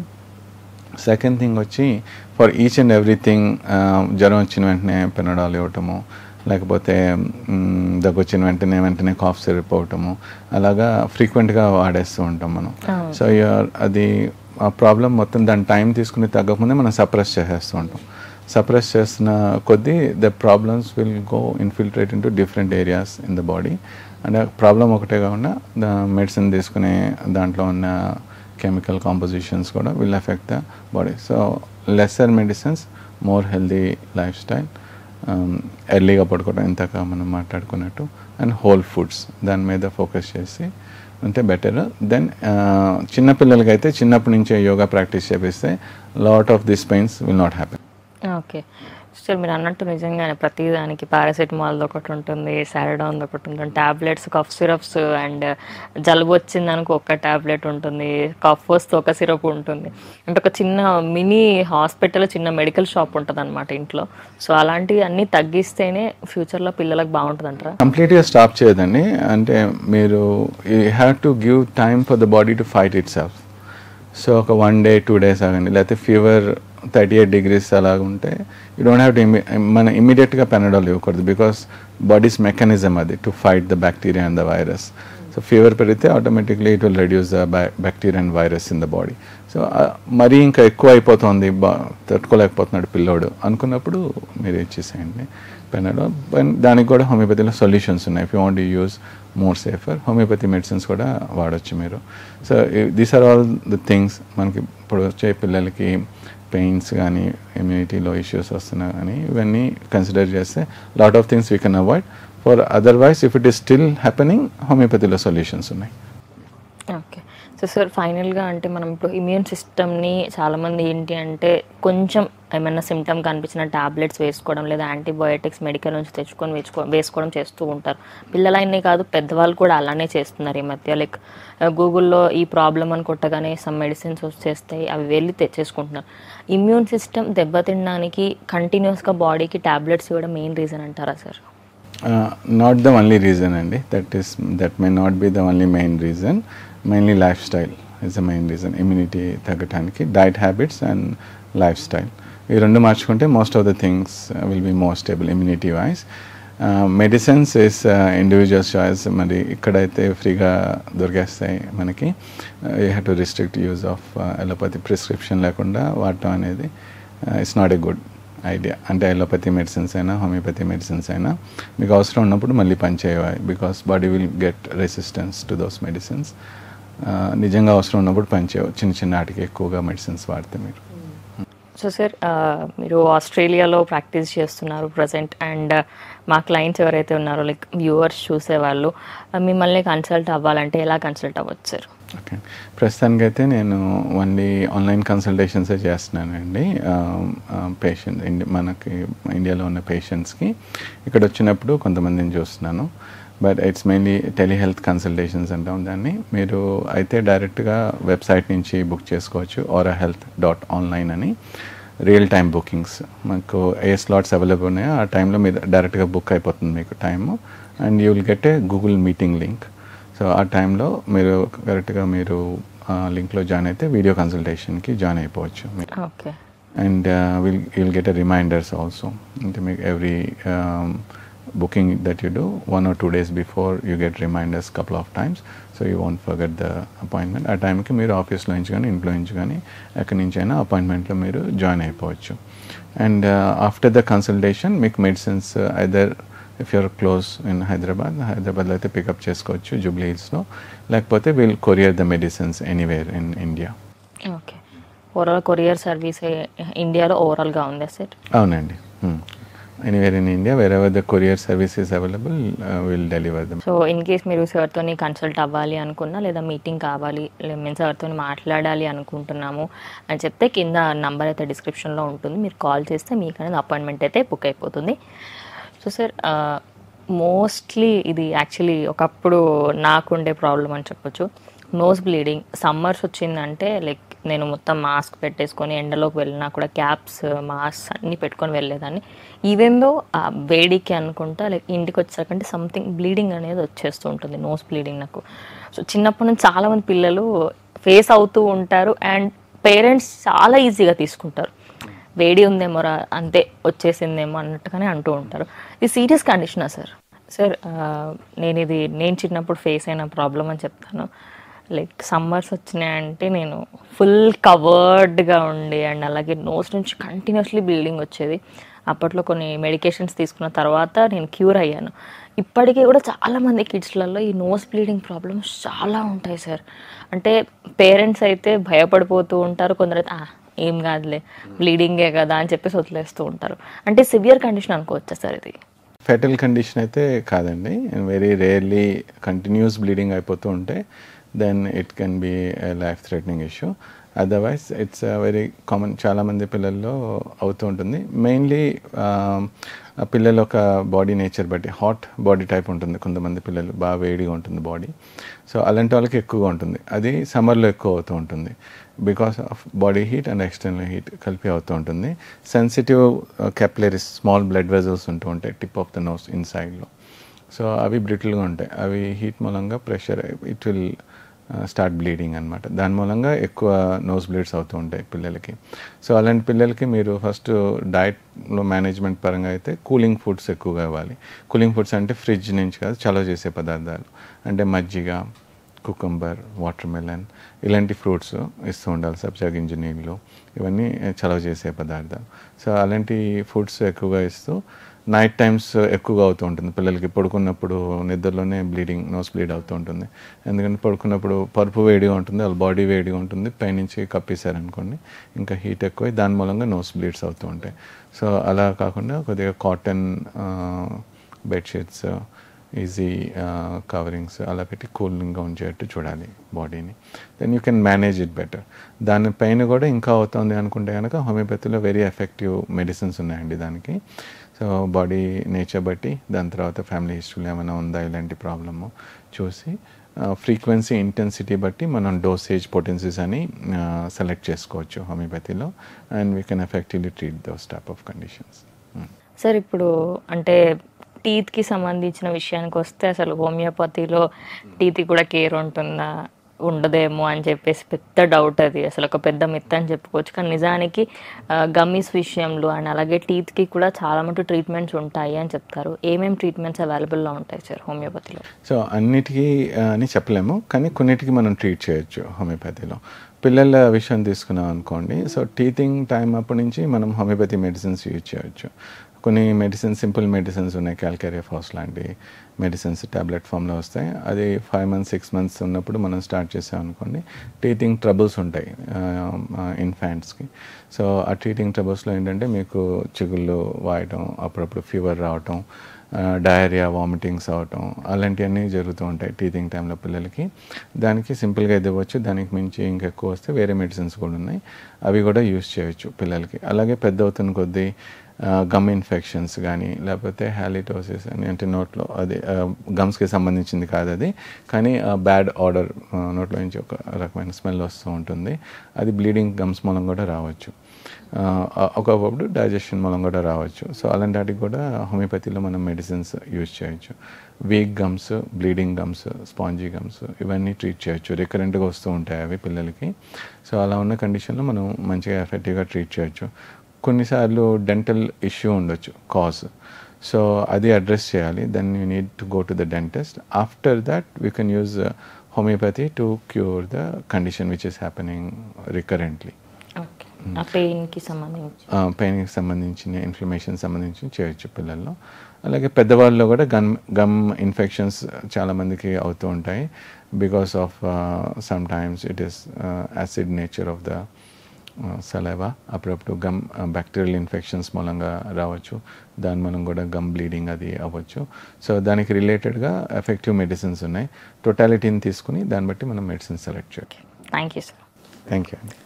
సెకండ్ థింగ్ వచ్చి ఫర్ ఈచ్ అండ్ ఎవ్రీథింగ్, జ్వరం వచ్చిన వెంటనే పెనడాల్ ఇవ్వటము, లేకపోతే దగ్గొచ్చిన వెంటనే కాఫ్ సిరప్ అవ్వటము, అలాగా ఫ్రీక్వెంట్గా వాడేస్తూ ఉంటాం మనం. సో అది ఆ ప్రాబ్లం మొత్తం దాని టైం తీసుకుని తగ్గకముందే మనం సప్రెస్ చేసేస్తూ ఉంటాం. సప్రెస్ చేస్తున్న కొద్దీ the problems will go infiltrate in to different areas in the body. అంటే ప్రాబ్లం ఒకటే కాకుండా మెడిసిన్ తీసుకునే దాంట్లో ఉన్న కెమికల్ కాంపోజిషన్స్ కూడా will effect the body. So lesser medicines, more healthy life style, ఎర్లీగా పడుకోవడం ఇంతక మనం మాట్లాడుకున్నట్టు, అండ్ హోల్ ఫుడ్స్ దాని మీద ఫోకస్ చేసి ఉంటే బెటర్. దెన్ చిన్నపిల్లలకి అయితే చిన్నప్పటి నుంచే యోగా ప్రాక్టీస్ చేపిస్తే lot of this pains will not happen. Okay sir, మీరు అన్నట్టు నిజంగానే ప్రతిదానికి పారాసెటమాల్ది ఒకటి ఉంటుంది, సారడాన్ది ఒకటి ఉంటుంది, ట్యాబ్లెట్స్, కఫ్ సిరప్స్, అండ్ జలుబు వచ్చిందనుకో ఒక ట్యాబ్లెట్ ఉంటుంది, కఫ్ వస్తే ఒక సిరప్ ఉంటుంది. అంటే ఒక చిన్న మినీ హాస్పిటల్, చిన్న మెడికల్ షాప్ ఉంటుంది అనమాట ఇంట్లో. సో అలాంటివి అన్నీ తగ్గిస్తేనే ఫ్యూచర్లో పిల్లలకు బాగుంటుంది అంటారా? కంప్లీట్గా స్టాప్ చేయదండి. అంటే మీరు you have to give time for the body to fight it self. So ఒక 1 day 2 days ఆగండి, లేకపోతే ఫీవర్ 38 degrees అలాగ ఉంటే యూ డోంట్ హ్యావ్ టు మన ఇమీడియట్గా పెనడాల్ ఇవ్వకూడదు, బికాస్ బాడీస్ మెకానిజం అది to fight the bacteria and the virus. So fever పెరిగితే automatically it will reduce the bacteria and virus in the body. So మరీ ఇంకా ఎక్కువ అయిపోతుంది, తట్టుకోలేకపోతున్నాడు పిల్లోడు అనుకున్నప్పుడు మీరు ఇచ్చేసేయండి పెనడాల్. దానికి కూడా హోమియోపతిలో సొల్యూషన్స్ ఉన్నాయి. If you want to use more safer, homeopathy medicines కూడా వాడచ్చు మీరు. So these are all the things. మనకి ఇప్పుడు వచ్చే పిల్లలకి పెయిన్స్ కానీ, ఇమ్యూనిటీలో ఇష్యూస్ వస్తున్నా కానీ, ఇవన్నీ కన్సిడర్ చేస్తే lot of things we can avoid. For otherwise if it is still happening, హోమియోపతిలో సొల్యూషన్స్ ఉన్నాయి. ఓకే సో సార్ ఫైనల్గా అంటే మనం ఇప్పుడు ఇమ్యూన్ సిస్టమ్ని చాలామంది ఏంటి అంటే కొంచెం ఏమైనా సిమ్టమ్ కనిపించిన టాబ్లెట్స్ వేసుకోవడం లేదా యాంటీబయోటిక్స్ మెడికల్ నుంచి తెచ్చుకొని వేసుకోవడం చేస్తూ ఉంటారు. పిల్లలైనే కాదు పెద్దవాళ్ళు కూడా అలానే చేస్తున్నారు ఈ మధ్య. లైక్ గూగుల్లో ఈ ప్రాబ్లం అని కొట్టగానే సమ్ మెడిసిన్స్ వచ్చేస్తాయి, అవి వెళ్ళి తెచ్చేసుకుంటున్నారు. ఇమ్యూన్ సిస్టమ్ దెబ్బతినడానికి కంటిన్యూస్గా బాడీకి టాబ్లెట్స్ ఇవ్వడం మెయిన్ రీజన్ అంటారా sir? Not the only reason అండి, that may not be the only main reason. Mainly lifestyle is the main reason. Immunity తగ్గటానికి diet habits and life style ఈ రెండు మార్చుకుంటే most of the things will be more stable immunity wise. Medicines is individual choice. మరి ఇక్కడైతే ఫ్రీగా దొరికేస్తాయి మనకి. You have to restrict use of allopathy prescription లేకుండా వాడటం అనేది it's not a good idea. అంటే అలోపతి మెడిసిన్స్ అయినా హోమియోపతి మెడిసిన్స్ అయినా మీకు అవసరం ఉన్నప్పుడు మళ్ళీ పనిచేయాలి, because body will get resistance to those medicines. నిజంగా అవసరం ఉన్నప్పుడు పనిచేయవు, చిన్న చిన్న వాటికి ఎక్కువగా మెడిసిన్స్ వాడితే మీరు. సో సార్ మీరు ఆస్ట్రేలియాలో ప్రాక్టీస్ చేస్తున్నారు ప్రజెంట్, అండ్ మా క్లయింట్స్ ఎవరైతే ఉన్నారో లైక్ వ్యూవర్స్ చూసేవాళ్ళు మిమ్మల్ని కన్సల్ట్ అవ్వాలంటే ఎలా కన్సల్ట్ అవ్వచ్చు సార్? ఓకే, ప్రస్తుతానికైతే నేను ఓన్లీ ఆన్లైన్ కన్సల్టేషన్సే చేస్తున్నానండి. మనకి ఇండియాలో ఉన్న పేషెంట్స్కి ఇక్కడ వచ్చినప్పుడు కొంతమందిని చూస్తున్నాను. But it's mainly telehealth consultations అంటాం దాన్ని. మీరు అయితే డైరెక్ట్గా వెబ్సైట్ నుంచి బుక్ చేసుకోవచ్చు, aurahealth.online అని. రియల్ టైమ్ బుకింగ్స్ మనకు ఏ స్లాట్స్ అవైలబుల్ ఉన్నాయో ఆ టైంలో మీరు డైరెక్ట్గా బుక్ అయిపోతుంది మీకు time, and you will get a Google meeting link. So ఆ టైంలో మీరు కరెక్ట్గా మీరు లింక్లో జాయిన్ అయితే వీడియో కన్సల్టేషన్కి జాయిన్ అయిపోవచ్చు. Okay, and will get a reminders also. అంటే మీకు every booking that you do 1 or 2 days before you get reminders couple of times, so you won't forget the appointment. ఆ టైంకి మీరు ఆఫీస్లో నుంచి కానీ ఇంట్లో నుంచి కానీ ఎక్కడి నుంచి అయినా అపాయింట్మెంట్లో మీరు జాయిన్ అయిపోవచ్చు. అండ్ ఆఫ్టర్ ద కన్సల్టేషన్ మీకు medicines either if you're close in హైదరాబాద్లో అయితే పికప్ చేసుకోవచ్చు జూబ్లీ హిల్స్లో, లేకపోతే will courier the medicines anywhere in India. Okay, overall courier service ఇండియాలో ఓవరాల్గా ఉందా సార్? అవునండి, anywhere in India, wherever the courier service is available, we'll deliver them. So in case మీరు సార్తో కన్సల్ట్ అవ్వాలి అనుకున్నా లేదా మీటింగ్ కావాలి, మేము సార్తో మాట్లాడాలి అనుకుంటున్నాము అని చెప్తే కింద నంబర్ అయితే డిస్క్రిప్షన్లో ఉంటుంది, మీరు కాల్ చేస్తే మీకు అనేది అపాయింట్మెంట్ అయితే బుక్ అయిపోతుంది. సో సార్ మోస్ట్లీ ఇది యాక్చువల్లీ ఒకప్పుడు నాకుండే ప్రాబ్లం అని చెప్పొచ్చు, నోస్ బ్లీడింగ్. సమ్మర్స్ వచ్చిందంటే లైక్ నేను మొత్తం మాస్క్ పెట్టేసుకొని ఎండలోకి వెళ్ళినా కూడా క్యాప్స్ మాస్క్ అన్నీ పెట్టుకొని వెళ్ళేదాన్ని. ఈవెన్ దో ఆ వేడికి అనుకుంటా లైక్ ఇంటికి వచ్చేసరికంటే సంథింగ్ బ్లీడింగ్ అనేది వచ్చేస్తూ ఉంటుంది, నోస్ బ్లీడింగ్ నాకు. సో చిన్నప్పటి నుంచి చాలామంది పిల్లలు ఫేస్ అవుతూ ఉంటారు, అండ్ పేరెంట్స్ చాలా ఈజీగా తీసుకుంటారు, వేడి ఉందేమో అంతే వచ్చేసిందేమో అన్నట్టుగానే అంటూ ఉంటారు. ఇది సీరియస్ కండిషనా సార్? సార్ నేను చిన్నప్పుడు ఫేస్ అయిన ప్రాబ్లం అని చెప్తాను. లైక్ సమ్మర్స్ వచ్చినాయంటే నేను ఫుల్ కవర్డ్గా ఉండి అండ్ అలాగే నోస్ నుంచి కంటిన్యూస్లీ బ్లీడింగ్ వచ్చేది. అప్పట్లో కొన్ని మెడికేషన్స్ తీసుకున్న తర్వాత నేను క్యూర్ అయ్యాను. ఇప్పటికీ కూడా చాలామంది కిడ్స్లలో ఈ నోస్ బ్లీడింగ్ ప్రాబ్లమ్స్ చాలా ఉంటాయి సార్. అంటే పేరెంట్స్ అయితే భయపడిపోతూ ఉంటారు, కొందరైతే ఏం కాదులే బ్లీడింగే కదా అని చెప్పేసి వదిలేస్తూ ఉంటారు. అంటే సివియర్ కండిషన్ అనుకోవచ్చా సార్ ఇది? ఫెటల్ కండిషన్ అయితే కాదండి, వెరీ రేర్లీ కంటిన్యూస్ బ్లీడింగ్ అయిపోతూ ఉంటే then it can be a life threatening issue. Otherwise it's a very common, చాలా మంది పిల్లల్లో అవుతూ ఉంటుంది. మెయిన్లీ పిల్లలు ఒక బాడీ నేచర్ బట్టి హాట్ బాడీ టైప్ ఉంటుంది, కొంతమంది పిల్లలు బాగా వేడిగా ఉంటుంది బాడీ. సో అలాంటి వాళ్ళకి ఎక్కువగా ఉంటుంది, అది సమ్మర్లో ఎక్కువ అవుతూ ఉంటుంది because of body heat and external heat కలిపి అవుతూ ఉంటుంది. Sensitive capillaries small blood vessels ఉంటూ ఉంటాయి టిప్ ఆఫ్ ద నోస్ ఇన్సైడ్లో. సో అవి బ్రిటిల్గా ఉంటాయి, అవి హీట్ మూలంగా pressure it will start bleeding అనమాట. దాని మూలంగా ఎక్కువ నోస్ బ్లీడ్స్ అవుతూ ఉంటాయి పిల్లలకి. సో అలాంటి పిల్లలకి మీరు ఫస్ట్ డైట్లో మేనేజ్మెంట్ పరంగా అయితే కూలింగ్ ఫుడ్స్ ఎక్కువగా ఇవ్వాలి. కూలింగ్ ఫుడ్స్ అంటే ఫ్రిడ్జ్ నుంచి కాదు, చలవ చేసే పదార్థాలు అంటే మజ్జిగ, కుకుంబర్, వాటర్ మెలన్ ఇలాంటి ఫ్రూట్స్ ఇస్తూ ఉండాలి. సబ్జా గింజ నీళ్ళు ఇవన్నీ చలవ చేసే పదార్థాలు. సో అలాంటి ఫుడ్స్ ఎక్కువగా ఇస్తూ నైట్ టైమ్స్ ఎక్కువగా అవుతూ ఉంటుంది పిల్లలకి. పడుకున్నప్పుడు నిద్రలోనే బ్లీడింగ్, నోస్ బ్లీడ్ అవుతూ ఉంటుంది. ఎందుకంటే పడుకున్నప్పుడు పరుపు వేడిగా ఉంటుంది, వాళ్ళ బాడీ వేడిగా ఉంటుంది, పైనుంచి కప్పేశారనుకోండి ఇంకా హీట్ ఎక్కువ, దాని మూలంగా నోస్ బ్లీడ్స్ అవుతూ ఉంటాయి. సో అలా కాకుండా కొద్దిగా కాటన్ బెడ్షీట్స్ ఈజీ కవరింగ్స్ అలా పెట్టి కూలింగ్గా ఉంచేటట్టు చూడాలి బాడీని. Then you can manage it better. దానిపైన కూడా ఇంకా అవుతుంది అనుకుంటే కనుక హోమియోపతిలో వెరీ ఎఫెక్టివ్ మెడిసిన్స్ ఉన్నాయండి దానికి. సో బాడీ నేచర్ బట్టి, దాని తర్వాత ఫ్యామిలీ హిస్టరీలో ఏమైనా ఉందా ఇలాంటి ప్రాబ్లము చూసి ఫ్రీక్వెన్సీ ఇంటెన్సిటీ బట్టి మనం డోసేజ్ పొటెన్సీస్ అని సెలెక్ట్ చేసుకోవచ్చు హోమియోపతిలో. And we can effectively treat those type of conditions. Sir ఇప్పుడు అంటే టీత్కి సంబంధించిన విషయానికి వస్తే అసలు హోమియోపతిలో టీత్కి కూడా కేర్ ఉంటుందా ఉండదేమో అని చెప్పేసి పెద్ద డౌట్. అది అసలు ఒక పెద్ద మిత్ అని చెప్పుకోవచ్చు. కానీ నిజానికి గమ్మీస్ విషయంలో అండ్ అలాగే టీత్కి కూడా చాలా మటు ట్రీట్మెంట్స్ ఉంటాయి అని చెప్తారు. ఏమేమి ట్రీట్మెంట్స్ అవైలబుల్లో ఉంటాయి సార్ హోమియోపతిలో? సో అన్నిటికీ అని చెప్పలేము, కానీ కొన్నిటికి మనం ట్రీట్ చేయొచ్చు హోమియోపతిలో. పిల్లల విషయం తీసుకున్నాం అనుకోండి, సో టీతింగ్ టైం అప్పటి నుంచి మనం హోమియోపతి మెడిసిన్స్ యూజ్ చేయొచ్చు. కొన్ని మెడిసిన్స్, సింపుల్ మెడిసిన్స్ ఉన్నాయి, క్యాల్కేరియా ఫాస్ లాంటి మెడిసిన్స్ ట్యాబ్లెట్ ఫామ్లో వస్తాయి. అది 5 months 6 months ఉన్నప్పుడు మనం స్టార్ట్ చేసాం అనుకోండి, టీతింగ్ ట్రబుల్స్ ఉంటాయి ఇన్ఫాంట్స్కి. సో ఆ టీతింగ్ ట్రబుల్స్లో ఏంటంటే మీకు చిగుళ్ళు వాయటం, అప్పుడప్పుడు ఫీవర్ రావటం, డయేరియా, వామిటింగ్స్ అవటం అలాంటివన్నీ జరుగుతూ ఉంటాయి టీతింగ్ టైంలో పిల్లలకి. దానికి సింపుల్గా ఇది ఇవ్వచ్చు. దానికి మించి ఇంకెక్కువ వస్తే వేరే మెడిసిన్స్ కూడా ఉన్నాయి, అవి కూడా యూజ్ చేయొచ్చు పిల్లలకి. అలాగే పెద్ద అవుతున్న కొద్దీ గమ్ ఇన్ఫెక్షన్స్ కానీ, లేకపోతే హాలిటోసిస్ అని, అంటే నోట్లో అది గమ్స్కి సంబంధించింది కాదు అది, కానీ బ్యాడ్ ఆర్డర్, నోట్లో నుంచి ఒక రకమైన స్మెల్ వస్తూ ఉంటుంది. అది బ్లీడింగ్ గమ్స్ మూలం కూడా రావచ్చు, ఒకప్పుడు డైజెషన్ మూలం కూడా రావచ్చు. సో అలాంటి వాటికి కూడా హోమియోపతిలో మనం మెడిసిన్స్ యూజ్ చేయొచ్చు. Weak gums, bleeding gums, spongy gums ఇవన్నీ ట్రీట్ చేయొచ్చు. రికరెంట్గా వస్తూ ఉంటాయి అవి పిల్లలకి. సో అలా ఉన్న కండిషన్లో మనం మంచిగా ఎఫెక్టివ్గా ట్రీట్ చేయొచ్చు. కొన్నిసార్లు డెంటల్ ఇష్యూ ఉండొచ్చు కాజ్, సో అది అడ్రస్ చేయాలి. Then you need to go to the dentist. After that we can use homeopathy to cure the condition which is happening recurrently. పెయిన్కి సంబంధించిన, ఇన్ఫ్లమేషన్ సంబంధించి చేయొచ్చు పిల్లల్లో. అలాగే పెద్దవాళ్ళలో కూడా గమ్ ఇన్ఫెక్షన్స్ చాలామందికి అవుతూ ఉంటాయి. Because of some times it is acid nature of the saliva. అప్పుడప్పుడు గమ్ బ్యాక్టీరియల్ ఇన్ఫెక్షన్స్ మూలంగా రావచ్చు. దాని మనం కూడా గమ్ బ్లీడింగ్ అది అవ్వచ్చు. సో దానికి రిలేటెడ్గా ఎఫెక్టివ్ మెడిసిన్స్ ఉన్నాయి. టోటాలిటీని తీసుకుని దాన్ని బట్టి మనం మెడిసిన్ సెలెక్ట్ చేయొచ్చు. Thank you sir. Thank you అండి.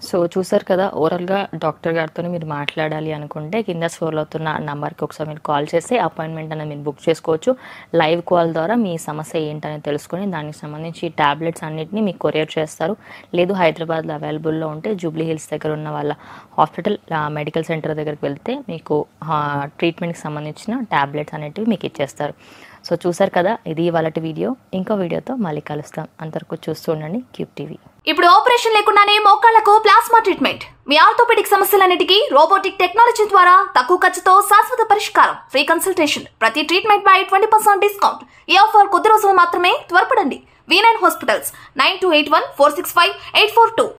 సో చూసారు కదా, ఓవరాల్గా డాక్టర్ గారితో మీరు మాట్లాడాలి అనుకుంటే కింద స్క్రోల్ అవుతున్న నంబర్కి ఒకసారి మీరు కాల్ చేసి అపాయింట్మెంట్ అనేది మీరు బుక్ చేసుకోవచ్చు. లైవ్ కాల్ ద్వారా మీ సమస్య ఏంటనేది తెలుసుకొని దానికి సంబంధించి ట్యాబ్లెట్స్ అన్నింటినీ మీకు కొరియర్ చేస్తారు. లేదు హైదరాబాద్లో అవైలబుల్లో ఉంటే జూబ్లీ హిల్స్ దగ్గర ఉన్న వాళ్ళ హాస్పిటల్ మెడికల్ సెంటర్ దగ్గరికి వెళ్తే మీకు ట్రీట్మెంట్కి సంబంధించిన ట్యాబ్లెట్స్ అనేటివి మీకు ఇచ్చేస్తారు. సో చూసారు కదా, ఇది ఇవాళటి వీడియో. ఇంకో వీడియోతో మళ్ళీ కలుస్తాం. అంతవరకు చూస్తూ ఉండండి క్యూబ్ టీవీ. ఇప్పుడు ఆపరేషన్ లేకుండానే మోకాళ్లకు ప్లాస్మా ట్రీట్మెంట్. మీ ఆర్థోపెడిక్ సమస్యలన్నిటికీ రోబోటిక్ టెక్నాలజీ ద్వారా తక్కువ ఖర్చుతో శాశ్వత పరిష్కారం. Free consultation. ప్రతి ట్రీట్మెంట్ పై 20% డిస్కౌంట్. ఈ ఆఫర్ కొద్ది రోజులు మాత్రమే. త్వరపడండి. V9 hospitals 9281465842.